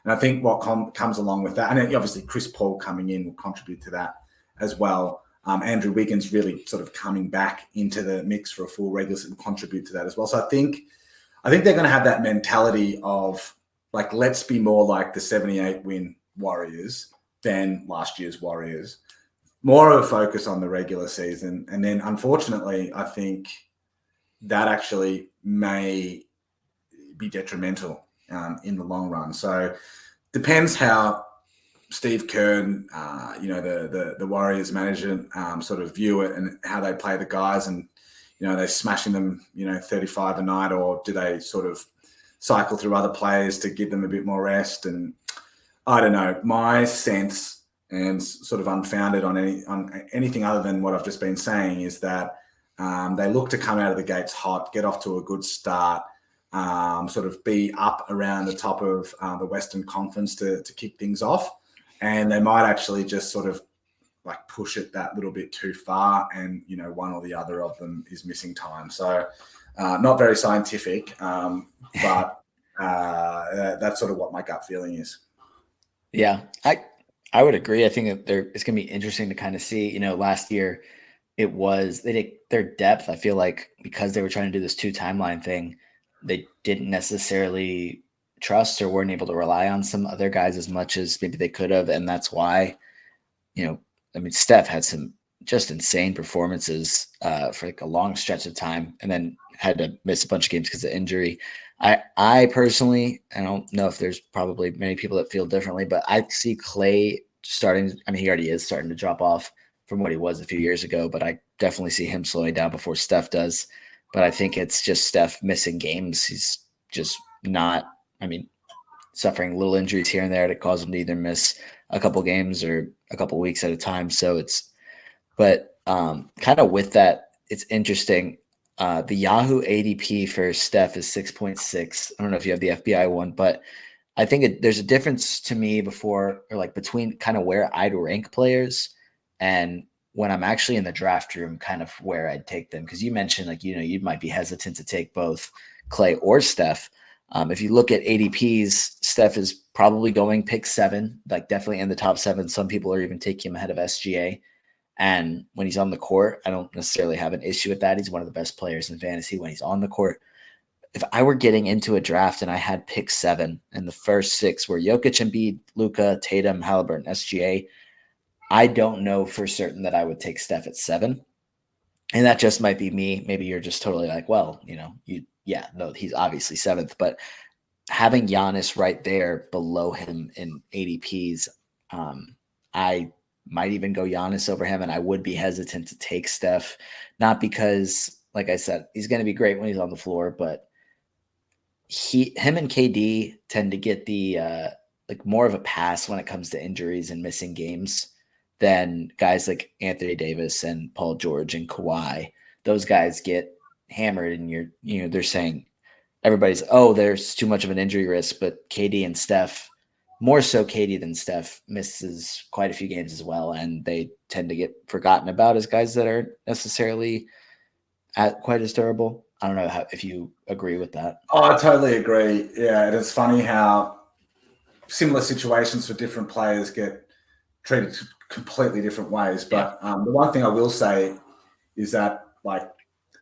And I think what comes along with that, and obviously Chris Paul coming in will contribute to that as well. Andrew Wiggins really sort of coming back into the mix for a full regular season will contribute to that as well. So I think they're going to have that mentality of, like, let's be more like the 78-win Warriors than last year's Warriors. More of a focus on the regular season. And then, unfortunately, I think that actually may be detrimental in the long run. So depends how Steve Kerr, the Warriors management sort of view it and how they play the guys, and, they're smashing them, 35 a night, or do they sort of cycle through other players to give them a bit more rest? And I don't know. My sense, and sort of unfounded on anything other than what I've just been saying, is that they look to come out of the gates hot, get off to a good start, sort of be up around the top of the Western Conference to kick things off. And they might actually just sort of like push it that little bit too far, and one or the other of them is missing time. So not very scientific, but that's sort of what my gut feeling is. Yeah, I would agree. I think that it's going to be interesting to kind of see. Last year it was their depth. I feel like because they were trying to do this 2 timeline thing, they didn't necessarily trust or weren't able to rely on some other guys as much as maybe they could have, and that's why, Steph had some just insane performances for like a long stretch of time, and then had to miss a bunch of games because of injury. I personally, I don't know if there's probably many people that feel differently, but I see Clay starting. I mean, he already is starting to drop off from what he was a few years ago, but I definitely see him slowing down before Steph does. But I think it's just Steph missing games. He's just not. I mean, suffering little injuries here and there that cause him to either miss a couple games or a couple weeks at a time. So it's, but kind of with that, it's interesting. The Yahoo ADP for Steph is 6.6. I don't know if you have the FBI one, but I think there's a difference to me before, or like between kind of where I'd rank players and when I'm actually in the draft room, kind of where I'd take them. Because you mentioned like, you might be hesitant to take both Clay or Steph. If you look at ADPs, Steph is probably going pick 7, like definitely in the top 7. Some people are even taking him ahead of SGA. And when he's on the court, I don't necessarily have an issue with that. He's one of the best players in fantasy when he's on the court. If I were getting into a draft and I had pick 7 and the first 6 were Jokic, Embiid, Luka, Tatum, Halliburton, SGA, I don't know for certain that I would take Steph at 7. And that just might be me. Maybe you're just totally like, well, he's obviously 7th, but having Giannis right there below him in ADPs, I might even go Giannis over him, and I would be hesitant to take Steph, not because, like I said, he's going to be great when he's on the floor, but him and KD tend to get the like more of a pass when it comes to injuries and missing games than guys like Anthony Davis and Paul George and Kawhi. Those guys get hammered, and they're saying everybody's, there's too much of an injury risk, but KD and Steph, more so KD than Steph, misses quite a few games as well, and they tend to get forgotten about as guys that aren't necessarily quite as durable. I don't know if you agree with that. Oh, I totally agree. Yeah, and it's funny how similar situations for different players get treated completely different ways. But the one thing I will say is that, like,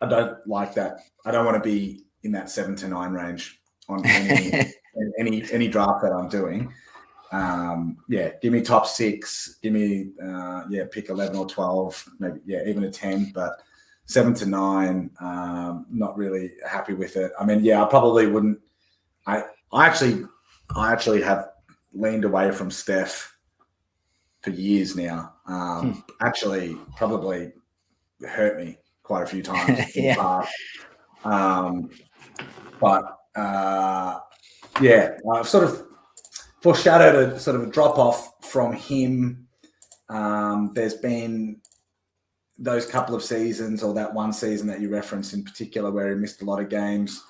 I don't like that. I don't want to be in that 7 to 9 range on any draft that I'm doing. Give me top 6. Give me pick 11 or 12, maybe even a 10. But 7 to 9, not really happy with it. I mean, I probably wouldn't. I actually have leaned away from Steph for years now. Actually, probably hurt me quite a few times in the past. I've sort of foreshadowed a drop off from him. There's been those couple of seasons, or that one season that you referenced in particular, where he missed a lot of games.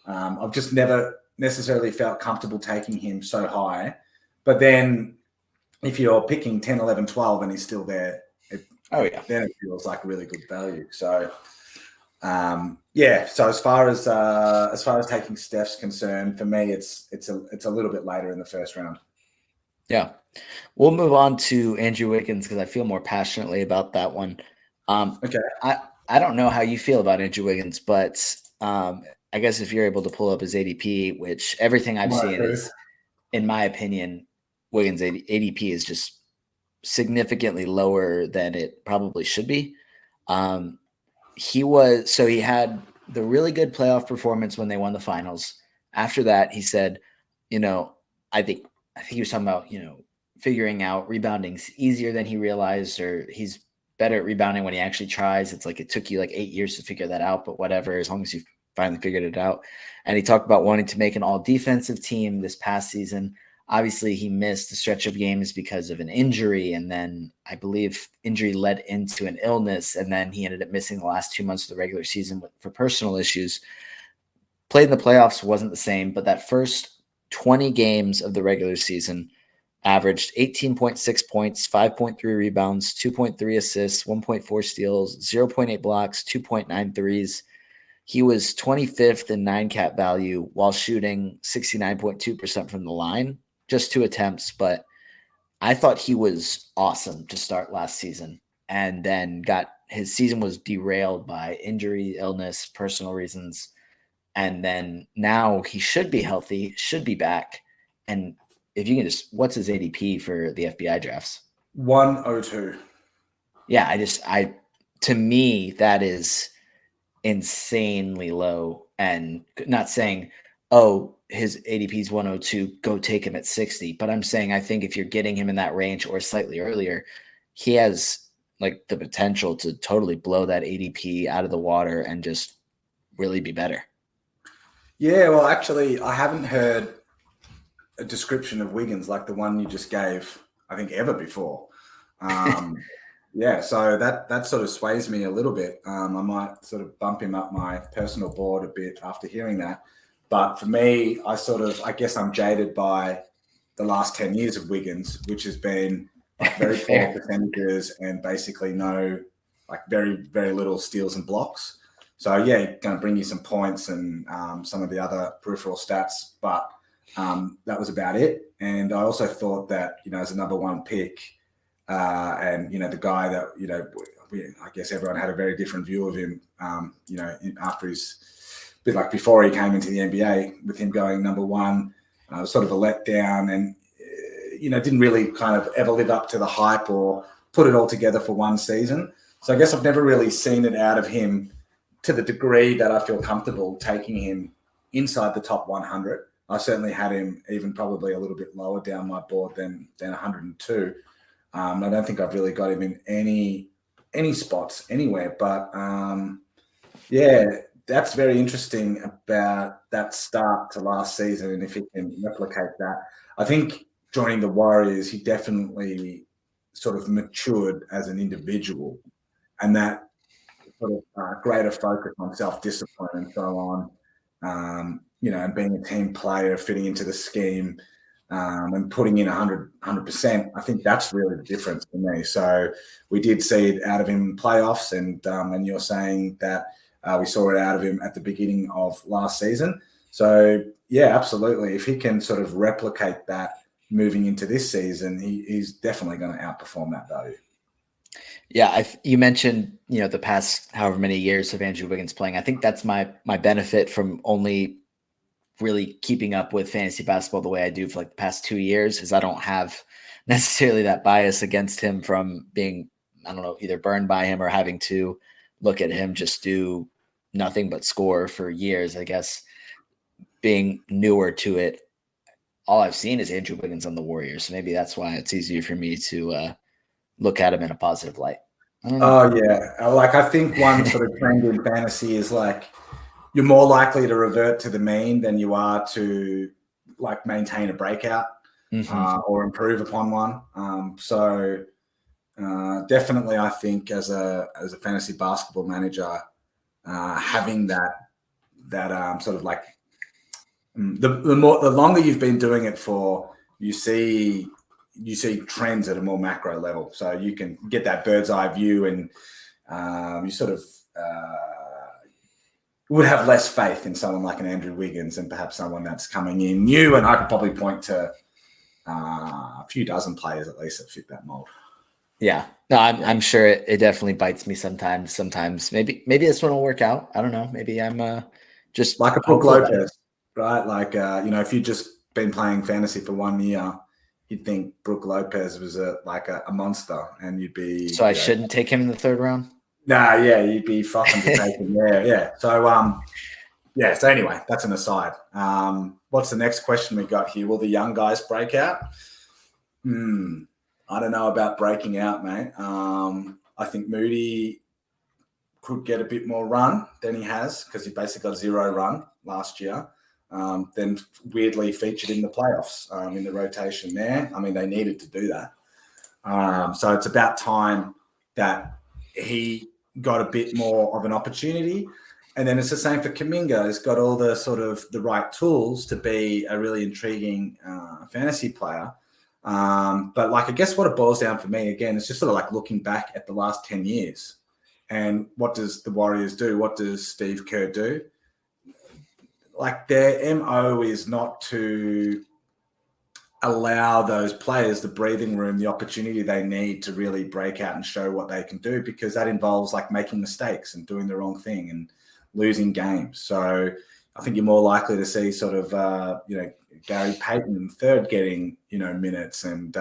I've just never necessarily felt comfortable taking him so high. But then if you're picking 10, 11, 12 and he's still there, then it feels like really good value. So, so as far as taking Steph's concerned, for me, it's a little bit later in the first round. Yeah. We'll move on to Andrew Wiggins because I feel more passionately about that one. Okay. I don't know how you feel about Andrew Wiggins, but I guess if you're able to pull up his ADP, which everything I've seen is, in my opinion, Wiggins' ADP is just significantly lower than it probably should be. He had the really good playoff performance when they won the finals. After that, he said, I think he was talking about, figuring out rebounding's easier than he realized, or he's better at rebounding when he actually tries. It's like it took you like 8 years to figure that out, but whatever, as long as you finally figured it out. And he talked about wanting to make an all defensive team this past season. Obviously, he missed a stretch of games because of an injury, and then I believe injury led into an illness, and then he ended up missing the last 2 months of the regular season for personal issues. Played in the playoffs, wasn't the same, but that first 20 games of the regular season averaged 18.6 points, 5.3 rebounds, 2.3 assists, 1.4 steals, 0.8 blocks, 2.9 threes. He was 25th in 9-cat value while shooting 69.2% from the line, just 2 attempts. But I thought he was awesome to start last season, and then his season was derailed by injury, illness, personal reasons. And then now he should be healthy, should be back. And if you can what's his ADP for the FBI drafts? 102. Yeah, to me, that is insanely low. And not saying, oh, his ADP is 102, go take him at 60. But I'm saying, I think if you're getting him in that range or slightly earlier, he has like the potential to totally blow that ADP out of the water and just really be better. Yeah, well, actually, I haven't heard a description of Wiggins like the one you just gave, I think, ever before. Yeah, so that sort of sways me a little bit. I might sort of bump him up my personal board a bit after hearing that. But for me, I guess I'm jaded by the last 10 years of Wiggins, which has been like very poor percentages and basically very, very little steals and blocks. So, yeah, going to bring you some points and some of the other peripheral stats, but that was about it. And I also thought that, as a number one pick, and, the guy that, I guess everyone had a very different view of him, after his bit like before he came into the NBA, with him going number one, sort of a letdown and, didn't really kind of ever live up to the hype or put it all together for one season. So I guess I've never really seen it out of him to the degree that I feel comfortable taking him inside the top 100. I certainly had him even probably a little bit lower down my board than 102. I don't think I've really got him in any spots anywhere. But yeah, that's very interesting about that start to last season, and if he can replicate that. I think joining the Warriors, he definitely sort of matured as an individual, and that sort of greater focus on self-discipline and so on. And being a team player, fitting into the scheme, and putting in 100%, I think that's really the difference for me. So we did see it out of him in playoffs, and you're saying that we saw it out of him at the beginning of last season. So, yeah, absolutely. If he can sort of replicate that moving into this season, he's definitely going to outperform that value. Yeah, you mentioned, the past however many years of Andrew Wiggins playing. I think that's my benefit from only really keeping up with fantasy basketball the way I do for like the past 2 years, is I don't have necessarily that bias against him from being, I don't know, either burned by him or having to look at him just do nothing but score for years. I guess being newer to it, all I've seen is Andrew Wiggins on the Warriors. So maybe that's why it's easier for me to look at him in a positive light. Oh, yeah. Like, I think one sort of trend in fantasy is like you're more likely to revert to the mean than you are to like maintain a breakout or improve upon one. So definitely, I think as a fantasy basketball manager, having that sort of like the longer you've been doing it for, you see trends at a more macro level. So you can get that bird's eye view, and you sort of would have less faith in someone like an Andrew Wiggins and perhaps someone that's coming in new. And I could probably point to a few dozen players at least that fit that mold. Yeah, no, I'm sure it definitely bites me sometimes. Maybe this one will work out. I don't know. Maybe I'm just like a Brook Lopez, right? Like if you've just been playing fantasy for 1 year, you'd think Brook Lopez was a monster, and you'd be. So I shouldn't take him in the third round. Nah, yeah, you'd be frothing to take him. Yeah. So yeah. So anyway, that's an aside. What's the next question we got here? Will the young guys break out? I don't know about breaking out, mate. I think Moody could get a bit more run than he has, because he basically got 0 run last year. Then weirdly featured in the playoffs in the rotation there. I mean, they needed to do that. So it's about time that he got a bit more of an opportunity. And then it's the same for Kuminga. He's got all the sort of the right tools to be a really intriguing fantasy player. But like, I guess what it boils down for me, again, is just sort of like looking back at the last 10 years. And what does the Warriors do? What does Steve Kerr do? Like, their MO is not to allow those players the breathing room, the opportunity they need to really break out and show what they can do, because that involves like making mistakes and doing the wrong thing and losing games. So I think you're more likely to see sort of, Gary Payton III getting, minutes, and,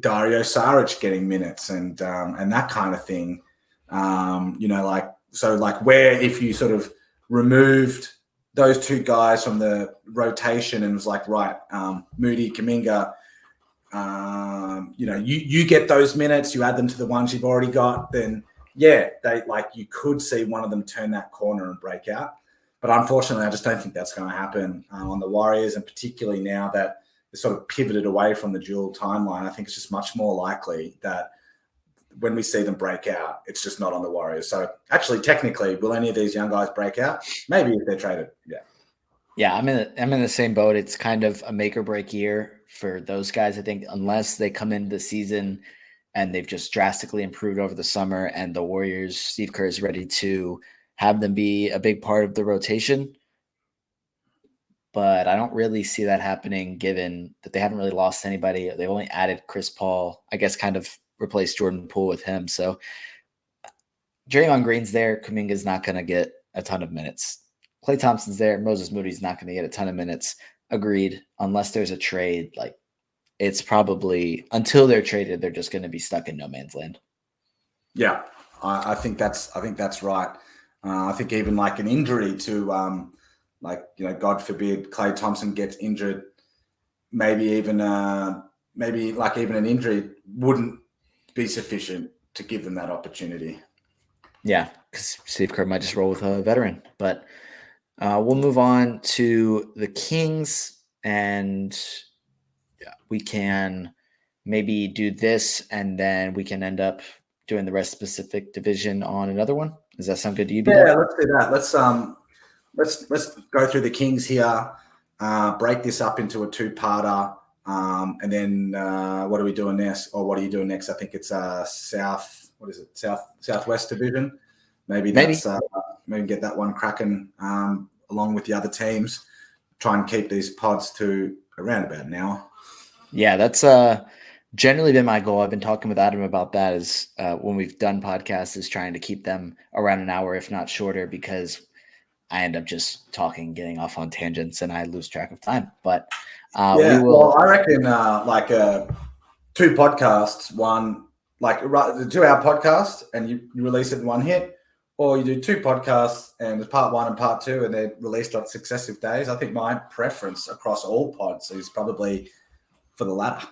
Dario Saric getting minutes and that kind of thing. Where if you sort of removed those two guys from the rotation and was like, right, Moody, Kuminga, you get those minutes, you add them to the ones you've already got, then you could see one of them turn that corner and break out. But unfortunately, I just don't think that's going to happen on the Warriors, and particularly now that they sort of pivoted away from the dual timeline. I think it's just much more likely that when we see them break out, it's just not on the Warriors. So actually, technically, will any of these young guys break out? Maybe if they're traded. Yeah. Yeah, I'm in the same boat. It's kind of a make or break year for those guys. I think unless they come into the season and they've just drastically improved over the summer, and the Warriors, Steve Kerr is ready to have them be a big part of the rotation. But I don't really see that happening, given that they haven't really lost anybody. They've only added Chris Paul, I guess, kind of replaced Jordan Poole with him. So Draymond Green's there. Kuminga's not going to get a ton of minutes. Klay Thompson's there. Moses Moody's not going to get a ton of minutes. Agreed. Unless there's a trade, like, it's probably, until they're traded, they're just going to be stuck in no man's land. Yeah, I think that's right. I think even like an injury to, God forbid, Klay Thompson gets injured, maybe even an injury wouldn't be sufficient to give them that opportunity. Yeah, because Steve Kerr might just roll with a veteran. But we'll move on to the Kings, and we can maybe do this, and then we can end up doing the rest Pacific Division on another one. Does that sound good to you, Bdub? Yeah, let's do that. Let's go through the Kings here, break this up into a two-parter, and then what are we doing next? Or what are you doing next? I think it's Southwest Division. Maybe maybe get that one cracking along with the other teams. Try and keep these pods to around about an hour. Yeah, that's generally been my goal. I've been talking with Adam about that, is when we've done podcasts, is trying to keep them around an hour, if not shorter, because I end up just talking, getting off on tangents, and I lose track of time. But we will. Well, I reckon two podcasts, one like the 2 hour podcast, and you release it in one hit, or you do two podcasts and there's part 1 and part 2, and they're released on successive days. I think my preference across all pods is probably for the latter.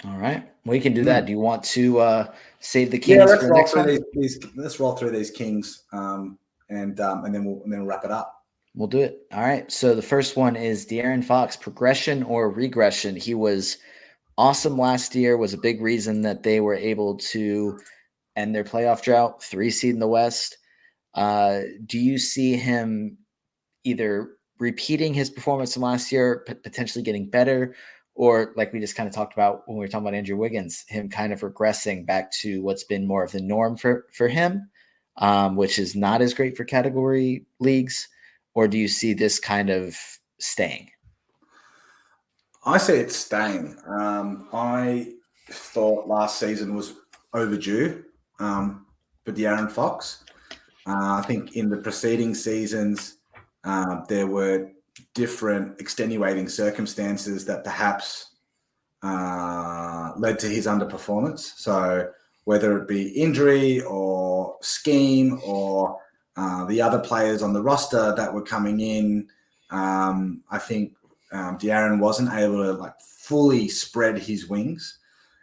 All right, we can do that. Do you want to save the Kings? Yeah, let's roll through let's roll through these Kings, and then we'll wrap it up. We'll do it. All right. So the first one is De'Aaron Fox, progression or regression. He was awesome last year, was a big reason that they were able to end their playoff drought, 3 seed in the West. Do you see him either repeating his performance from last year, potentially getting better, or like we just kind of talked about when we were talking about Andrew Wiggins, him kind of regressing back to what's been more of the norm for him, which is not as great for category leagues? Or do you see this kind of staying? I see it staying. I thought last season was overdue for De'Aaron Fox. I think in the preceding seasons, there were different extenuating circumstances that perhaps led to his underperformance. So whether it be injury or scheme or the other players on the roster that were coming in, I think De'Aaron wasn't able to fully spread his wings.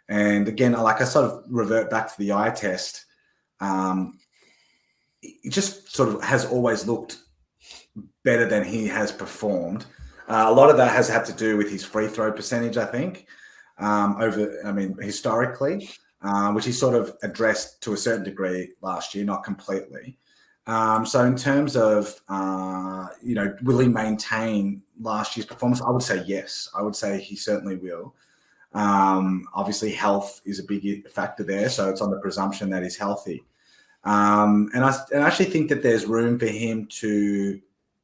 And again, I sort of revert back to the eye test. It just sort of has always looked better than he has performed. A lot of that has had to do with his free throw percentage, I think, historically, which he sort of addressed to a certain degree last year, not completely. So in terms of, will he maintain last year's performance? I would say yes. I would say he certainly will. Obviously, health is a big factor there, so it's on the presumption that he's healthy. And I actually think that there's room for him to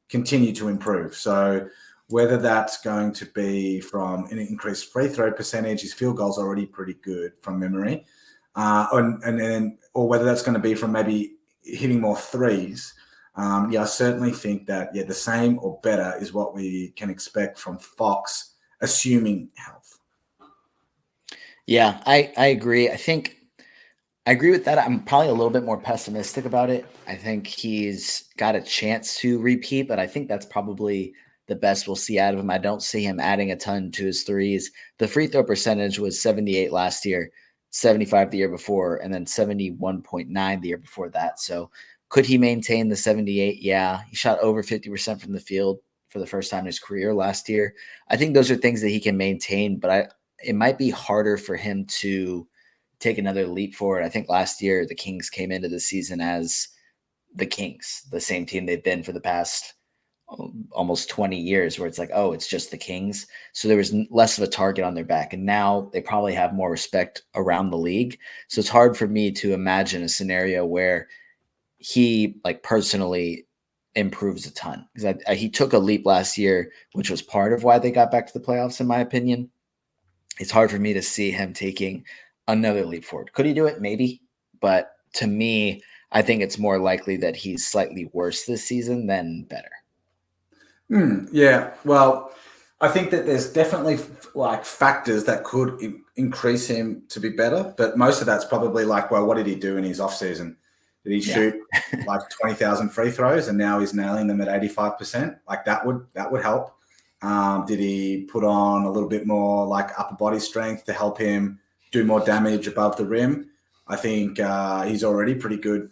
continue to improve. So whether that's going to be from an increased free throw percentage, his field goal's already pretty good from memory, or whether that's going to be from maybe hitting more threes. I certainly think that the same or better is what we can expect from Fox, assuming health. Yeah, I agree. I agree with that. I'm probably a little bit more pessimistic about it. I think he's got a chance to repeat, but I think that's probably the best we'll see out of him. I don't see him adding a ton to his threes. The free throw percentage was 78 last year, 75 the year before, and then 71.9 the year before that. So could he maintain the 78? Yeah. He shot over 50% from the field for the first time in his career last year. I think those are things that he can maintain, but it might be harder for him to take another leap forward. I think last year the Kings came into the season as the Kings, the same team they've been for the past almost 20 years, where it's like, oh, it's just the Kings. So there was less of a target on their back. And now they probably have more respect around the league. So it's hard for me to imagine a scenario where he like personally improves a ton, because he took a leap last year, which was part of why they got back to the playoffs, in my opinion. It's hard for me to see him taking another leap forward. Could he do it? Maybe. But to me, I think it's more likely that he's slightly worse this season than better. Yeah. Well, I think that there's definitely like factors that could increase him to be better, but most of that's probably like, well, what did he do in his off season? Did he shoot like 20,000 free throws and now he's nailing them at 85%? Like that would help. Did he put on a little bit more like upper body strength to help him do more damage above the rim? I think he's already pretty good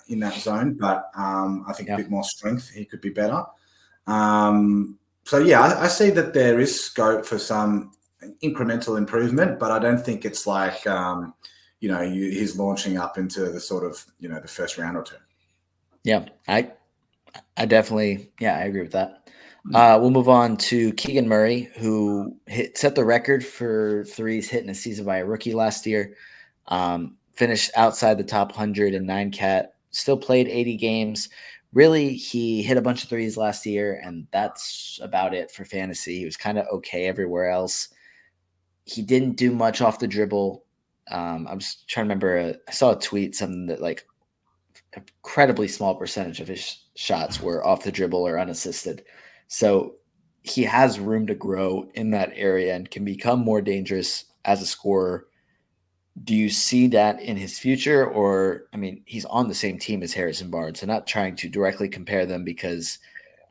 in that zone, but I think a bit more strength, he could be better. So yeah, I see that there is scope for some incremental improvement, but I don't think it's like he's launching up into the sort of the first round or two. Yeah, I definitely, I agree with that. We'll move on to Keegan Murray, who set the record for threes hit in a season by a rookie last year. Finished outside the top 109 cat, still played 80 games. Really, he hit a bunch of threes last year, and that's about it for fantasy. He was kind of okay everywhere else. He didn't do much off the dribble. I was trying to remember. I saw a tweet, something that like incredibly small percentage of his shots were off the dribble or unassisted. So he has room to grow in that area and can become more dangerous as a scorer. Do you see that in his future? Or, I mean, he's on the same team as Harrison Barnes. So not trying to directly compare them, because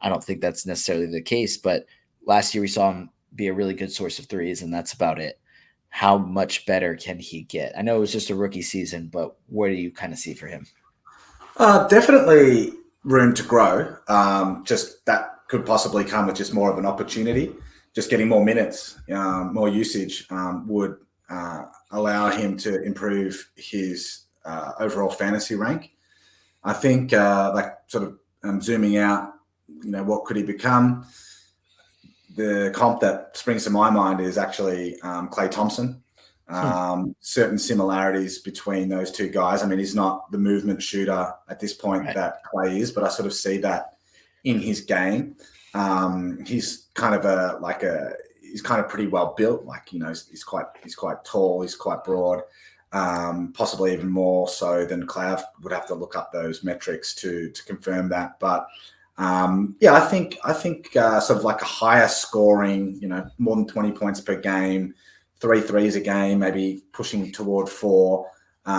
I don't think that's necessarily the case. But last year we saw him be a really good source of threes, and that's about it. How much better can he get? I know it was just a rookie season, but what do you kind of see for him? Definitely room to grow. Just that could possibly come with just more of an opportunity. Just getting more minutes, more usage would allow him to improve his overall fantasy rank. I think, like sort of zooming out, what could he become? The comp that springs to my mind is actually Klay Thompson. Certain similarities between those two guys. I mean, he's not the movement shooter at this point that Klay is, but I sort of see that in his game. He's kind of he's kind of pretty well built. Like, he's quite tall. He's quite broad. Possibly even more so than Klay. Would have to look up those metrics to confirm that. But I think sort of like a higher scoring, more than 20 points per game, 3 threes a game, maybe pushing toward 4. He's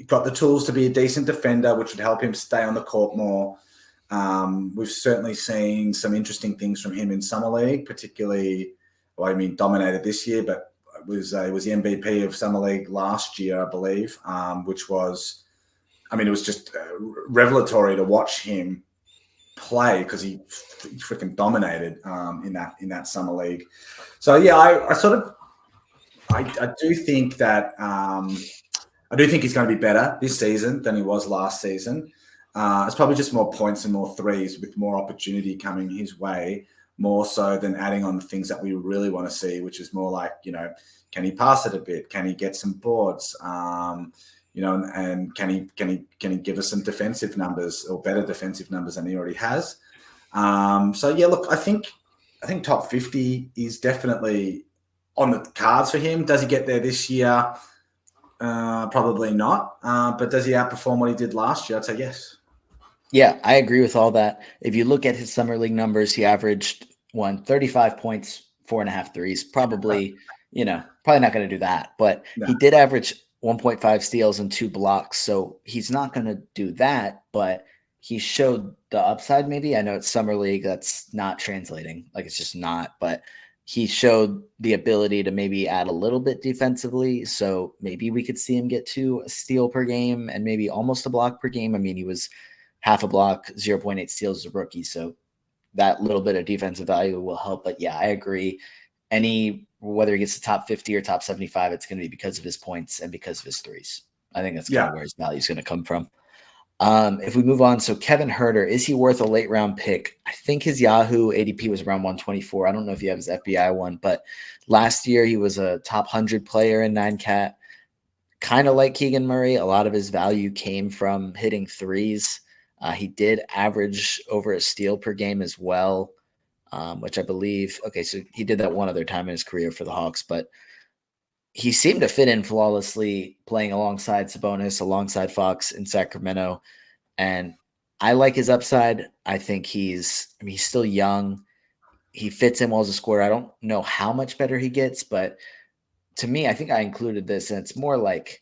got the tools to be a decent defender, which would help him stay on the court more. We've certainly seen some interesting things from him in Summer League, particularly, dominated this year, but it was the MVP of Summer League last year, I believe, which was, it was just revelatory to watch him play, because he freaking dominated in that Summer League. So yeah, I do think that I do think he's going to be better this season than he was last season. It's probably just more points and more threes, with more opportunity coming his way, more so than adding on the things that we really want to see, which is more like, can he pass it a bit? Can he get some boards? And can he give us some defensive numbers, or better defensive numbers than he already has? So yeah, look, I think top 50 is definitely on the cards for him. Does he get there this year? Probably not. But does he outperform what he did last year? I'd say yes. Yeah, I agree with all that. If you look at his summer league numbers, he averaged 35 points, 4.5 threes. Probably, probably not going to do that. But No. he did average 1.5 steals and 2 blocks. So he's not going to do that, but he showed the upside maybe. I know it's summer league. That's not translating. Like it's just not. But he showed the ability to maybe add a little bit defensively. So maybe we could see him get to a steal per game and maybe almost a block per game. I mean, he was half a block, 0.8 steals as a rookie. So that little bit of defensive value will help. But yeah, I agree. Whether he gets to top 50 or top 75, it's going to be because of his points and because of his threes. I think that's kind of where his value is going to come from. If we move on, so Kevin Herter, is he worth a late round pick? I think his Yahoo ADP was around 124. I don't know if you have his FBI one, but last year he was a top 100 player in 9Cat. Kind of like Keegan Murray, a lot of his value came from hitting threes. He did average over a steal per game as well, which I believe, okay, so he did that one other time in his career for the Hawks, but he seemed to fit in flawlessly playing alongside Sabonis, alongside Fox in Sacramento. And I like his upside. I think he's still young. He fits in well as a scorer. I don't know how much better he gets, but to me, I think I included this, and it's more like,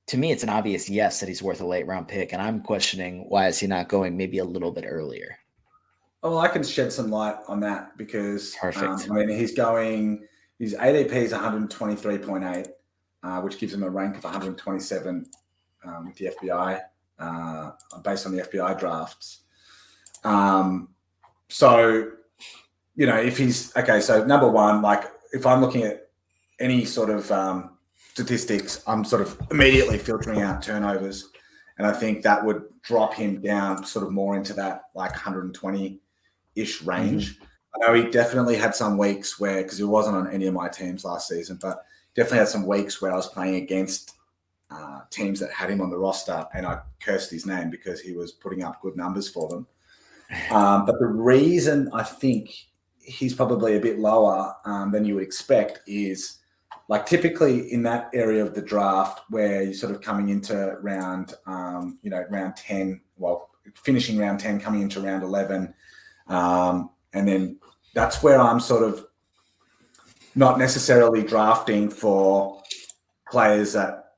to me, it's an obvious yes that he's worth a late round pick. And I'm questioning, why is he not going maybe a little bit earlier? Well, I can shed some light on that because Perfect. his ADP is 123.8, which gives him a rank of 127 with the FBI, based on the FBI drafts. So, if he's okay, so number one, like if I'm looking at any sort of statistics, I'm sort of immediately filtering out turnovers. And I think that would drop him down sort of more into that like 120-ish range. I know he definitely had some weeks where, because he wasn't on any of my teams last season, but definitely had some weeks where I was playing against teams that had him on the roster, and I cursed his name because he was putting up good numbers for them. But the reason I think he's probably a bit lower than you would expect is, like, typically in that area of the draft where you're sort of coming into round 10, finishing round 10, coming into round 11, and then that's where I'm sort of not necessarily drafting for players that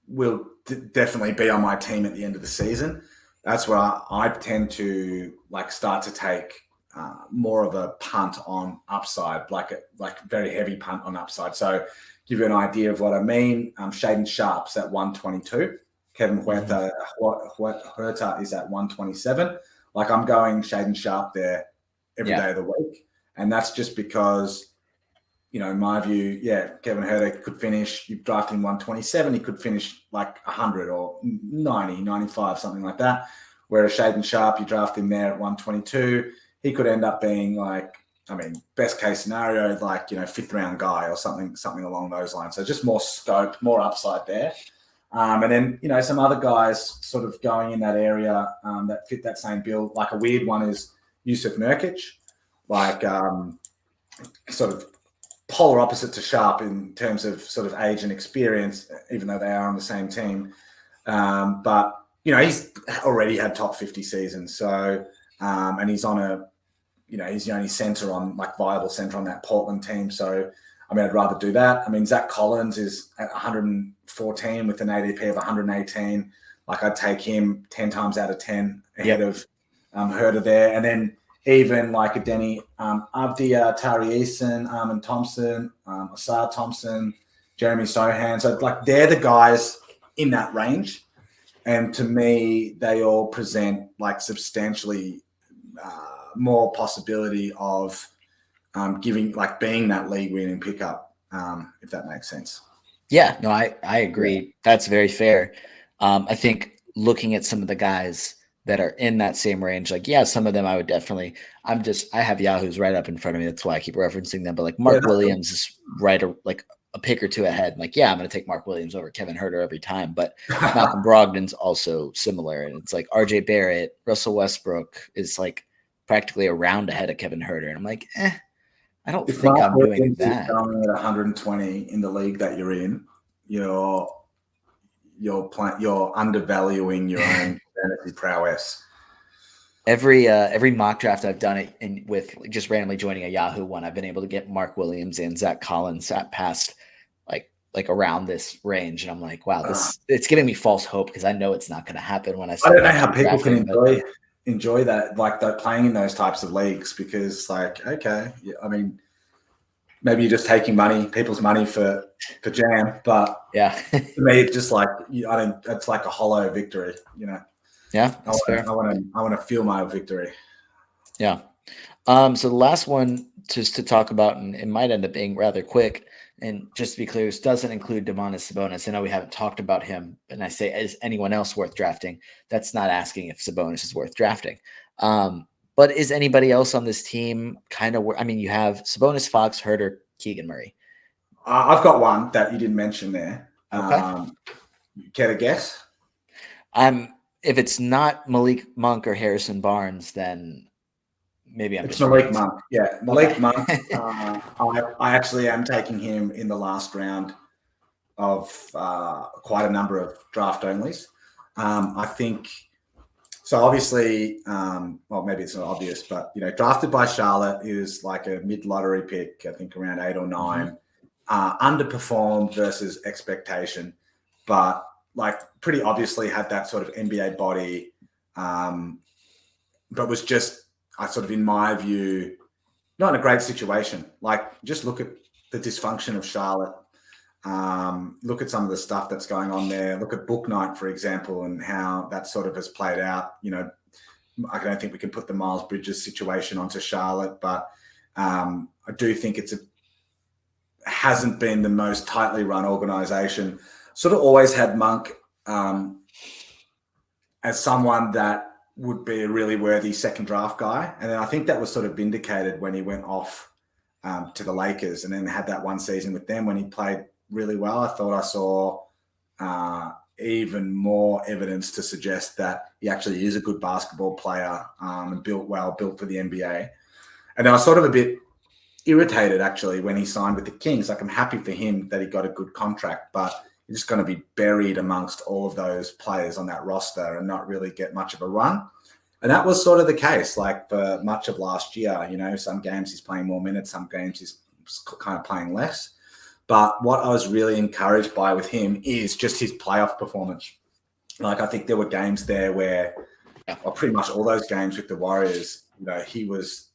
will definitely be on my team at the end of the season. That's where I tend to start to take more of a punt on upside, like very heavy punt on upside. So give you an idea of what I mean. Shaden Sharp's at 122. Kevin Huerta is at 127. Like, I'm going Shaden Sharp there every day of the week. And that's just because, in my view, Kevin Huerta could finish, you draft him 127, he could finish like 100 or 90, 95, something like that. Whereas Shaden Sharp, you draft him there at 122, he could end up being best case scenario, fifth round guy or something along those lines. So just more scope, more upside there. And then, some other guys sort of going in that area that fit that same bill. Like, a weird one is Yusuf Nurkic, sort of polar opposite to Sharp in terms of sort of age and experience, even though they are on the same team. But he's already had top 50 seasons. So, and he's on he's the only center on, viable center on that Portland team. So, I'd rather do that. Zach Collins is at 114 with an ADP of 118. I'd take him 10 times out of 10 ahead of Herder there. And then even a Denny Avdia, Tari Eason, Armin Thompson, Asar Thompson, Jeremy Sohan. So, they're the guys in that range. And to me, they all present substantially more possibility of being that league winning pickup, if that makes sense. Yeah, no, I agree. Yeah. That's very fair. I think looking at some of the guys that are in that same range, some of them I would definitely, I have Yahoo's right up in front of me. That's why I keep referencing them. But Mark Williams is right, a pick or two ahead. I'm going to take Mark Williams over Kevin Herter every time. But Malcolm Brogdon's also similar. And it's RJ Barrett, Russell Westbrook is practically a round ahead of Kevin Herter. And I'm I don't think I'm doing that. Going at 120 in the league that you're in, you're undervaluing your own fantasy prowess. every mock draft I've done it and with just randomly joining a Yahoo one, I've been able to get Mark Williams and Zach Collins at past like around this range, and I'm like, wow, it's giving me false hope because I know it's not going to happen when I I don't start know how actually people drafting. can enjoy that, like that playing in those types of leagues, because like, okay, yeah, I mean, maybe you're just taking people's money for jam, but yeah, to me, it's just like it's like a hollow victory, you know. yeah, that's fair. I want to feel my victory. Yeah. So the last one just to talk about, and it might end up being rather quick. And just to be clear, this doesn't include Domantas Sabonis. I know we haven't talked about him, and I say, is anyone else worth drafting? That's not asking if Sabonis is worth drafting. But is anybody else on this team kind of? I mean, you have Sabonis, Fox, Herter, Keegan Murray. I've got one that you didn't mention there. Okay. Care to guess? If it's not Malik Monk or Harrison Barnes, then maybe It's Malik Monk. Yeah, Malik Monk. I actually am taking him in the last round of quite a number of draft onlys. I think so. Obviously, well, maybe it's not obvious, but drafted by Charlotte, is like a mid-lottery pick. I think around 8 or 9. Underperformed versus expectation, but like pretty obviously had that sort of NBA body, but was just, in my view, not in a great situation. Like, just look at the dysfunction of Charlotte. Look at some of the stuff that's going on there. Look at Book Night, for example, and how that sort of has played out. I don't think we can put the Miles Bridges situation onto Charlotte, but I do think hasn't been the most tightly run organization. Sort of always had Monk as someone that would be a really worthy second draft guy. And then I think that was sort of vindicated when he went off to the Lakers and then had that one season with them when he played really well. I thought I saw even more evidence to suggest that he actually is a good basketball player and built for the NBA. And I was sort of a bit irritated actually when he signed with the Kings. Like, I'm happy for him that he got a good contract, but you're just going to be buried amongst all of those players on that roster and not really get much of a run. And that was sort of the case, like for much of last year. Some games he's playing more minutes, some games he's kind of playing less. But what I was really encouraged by with him is just his playoff performance. Like, I think there were games there where, well, pretty much all those games with the Warriors, he was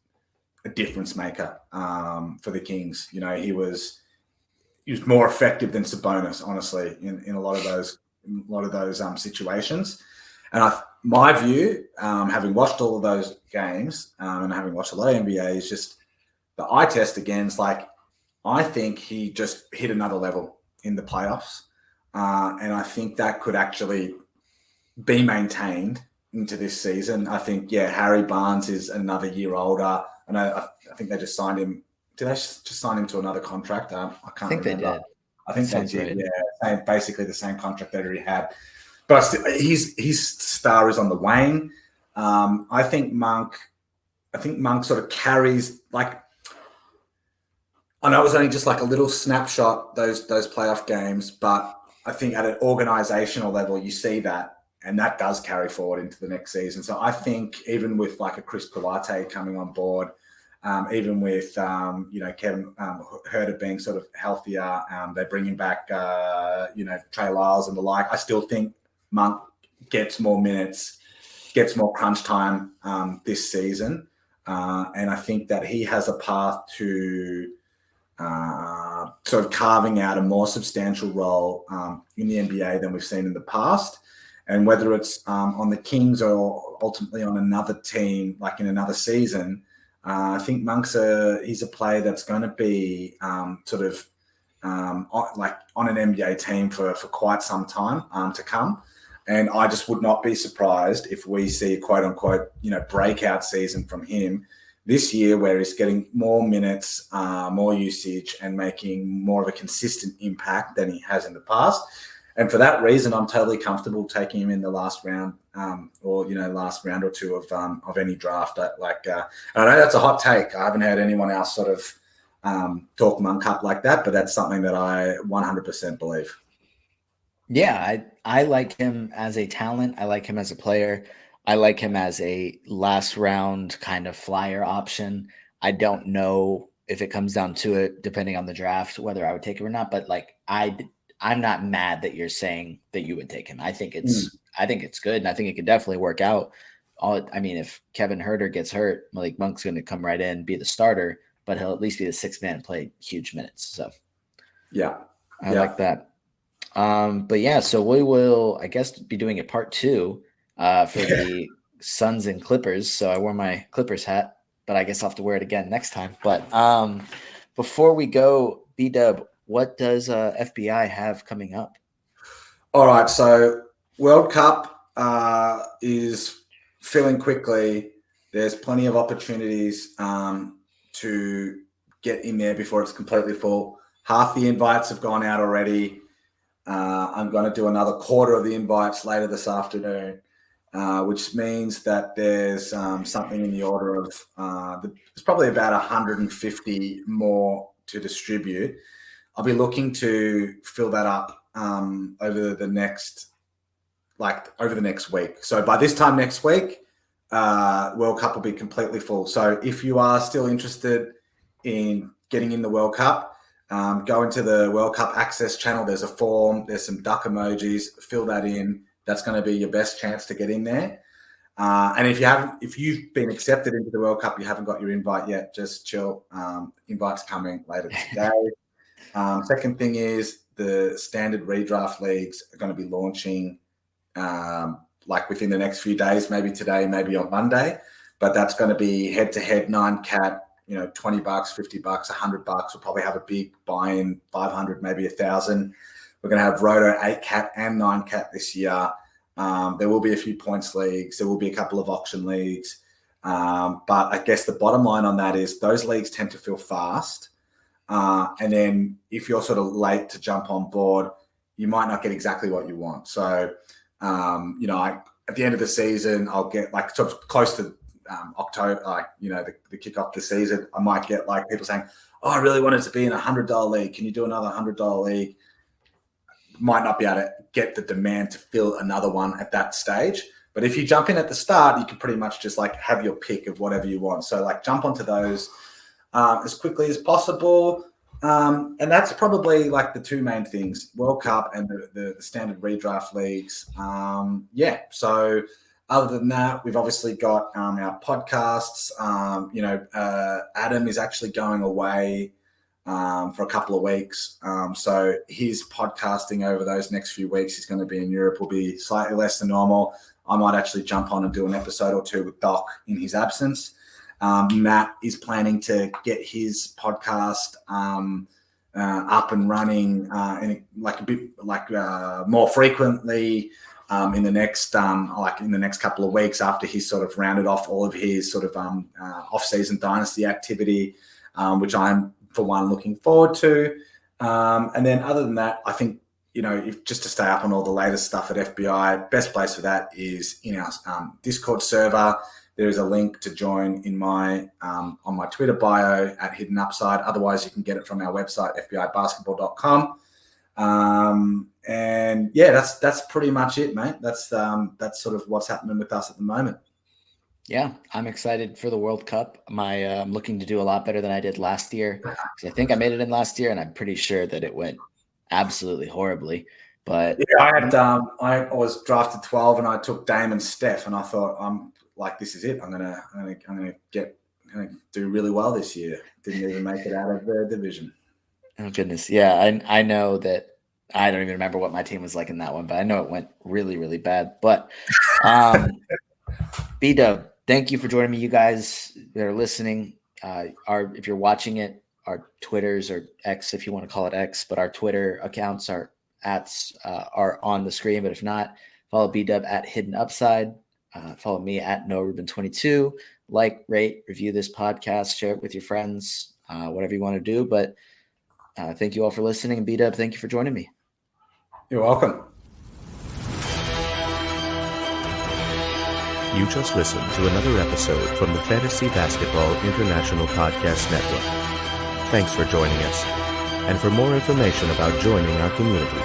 a difference maker for the Kings. He was more effective than Sabonis, honestly, in a lot of those situations. And my view, having watched all of those games and having watched a lot of NBA, is just the eye test again. Is like, I think he just hit another level in the playoffs, and I think that could actually be maintained into this season. I think, Harry Barnes is another year older. I think they just signed him. Did they just sign him to another contract? I can't remember. They did. I think they did. Right. Yeah, basically the same contract that he had. But his star is on the wane. I think Monk sort of carries, like, I know it was only just like a little snapshot, those playoff games, but I think at an organizational level, you see that, and that does carry forward into the next season. So I think even with like a Chris Kouate coming on board, even with Kevin Herter being sort of healthier, they're bringing back Trey Lyles and the like. I still think Monk gets more minutes, gets more crunch time this season, and I think that he has a path to sort of carving out a more substantial role in the NBA than we've seen in the past. And whether it's on the Kings or ultimately on another team, like in another season, I think he's a player that's going to be sort of like on an NBA team for quite some time to come. And I just would not be surprised if we see a quote unquote, breakout season from him this year, where he's getting more minutes, more usage, and making more of a consistent impact than he has in the past. And for that reason, I'm totally comfortable taking him in the last round, or last round or two of any draft. I know that's a hot take. I haven't heard anyone else sort of talk Monk up like that, but that's something that I 100% believe. Yeah, I like him as a talent. I like him as a player. I like him as a last round kind of flyer option. I don't know if it comes down to it, depending on the draft, whether I would take him or not. But like I'm not mad that you're saying that you would take him. I think it's good, and I think it could definitely work out. I mean, if Kevin Herter gets hurt, Malik Monk's going to come right in, be the starter, but he'll at least be the sixth man and play huge minutes. So yeah, I like that. But yeah, so we will, I guess, be doing a part 2 for the Suns and Clippers. So I wore my Clippers hat, but I guess I'll have to wear it again next time. But before we go, Bdub, what does FBI have coming up? All right, so World Cup is filling quickly. There's plenty of opportunities to get in there before it's completely full. Half the invites have gone out already. I'm going to do another quarter of the invites later this afternoon, which means that there's something in the order of there's probably about 150 more to distribute. I'll be looking to fill that up over the next week. So by this time next week, World Cup will be completely full. So if you are still interested in getting in the World Cup, go into the World Cup Access channel. There's a form. There's some duck emojis. Fill that in. That's going to be your best chance to get in there. And if you've been accepted into the World Cup, you haven't got your invite yet, just chill. Invite's coming later today. Second thing is the standard redraft leagues are going to be launching like within the next few days, maybe today, maybe on Monday. But that's going to be head-to-head 9-cat, $20, $50, $100. We'll probably have a big buy-in, 500, maybe 1,000. We're going to have Roto 8-cat and 9-cat this year. There will be a few points leagues. There will be a couple of auction leagues. But I guess the bottom line on that is those leagues tend to fill fast. And then if you're sort of late to jump on board, you might not get exactly what you want. So, at the end of the season, I'll get like sort of close to October, the kickoff of the season, I might get like people saying, "Oh, I really wanted to be in $100 league. Can you do another $100 league?" Might not be able to get the demand to fill another one at that stage. But if you jump in at the start, you can pretty much just like have your pick of whatever you want. So like jump onto those as quickly as possible. And that's probably like the two main things, World Cup and the standard redraft leagues. So other than that, we've obviously got our podcasts. Adam is actually going away for a couple of weeks. So his podcasting over those next few weeks, he's going to be in Europe, will be slightly less than normal. I might actually jump on and do an episode or two with Doc in his absence. Matt is planning to get his podcast up and running more frequently in the next couple of weeks after he's sort of rounded off all of his sort of off-season dynasty activity, which I'm for one looking forward to. And then other than that, I think just to stay up on all the latest stuff at FBI, best place for that is in our Discord server. There is a link to join in my on my Twitter bio at Hidden Upside. Otherwise, you can get it from our website, fbibasketball.com. And yeah, that's pretty much it, mate. That's sort of what's happening with us at the moment. Yeah, I'm excited for the World Cup. I'm looking to do a lot better than I did last year. 'Cause I think I made it in last year, and I'm pretty sure that it went absolutely horribly. But yeah, I was drafted 12, and I took Dame and Steph, and I thought this is it. I'm gonna do really well this year. Didn't even make it out of the division. Oh goodness, yeah. I know that I don't even remember what my team was like in that one, but I know it went really, really bad. But Bdub, thank you for joining me. You guys that are listening, if you're watching it, our Twitters or X, if you want to call it X, but our Twitter accounts are on the screen. But if not, follow Bdub at Hidden Upside. Follow me at NoRuben22. Like, rate, review this podcast, share it with your friends, whatever you want to do. But thank you all for listening. And Bdub, thank you for joining me. You're welcome. You just listened to another episode from the Fantasy Basketball International Podcast Network. Thanks for joining us. And for more information about joining our community,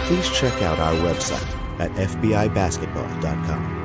please check out our website at fbibasketball.com.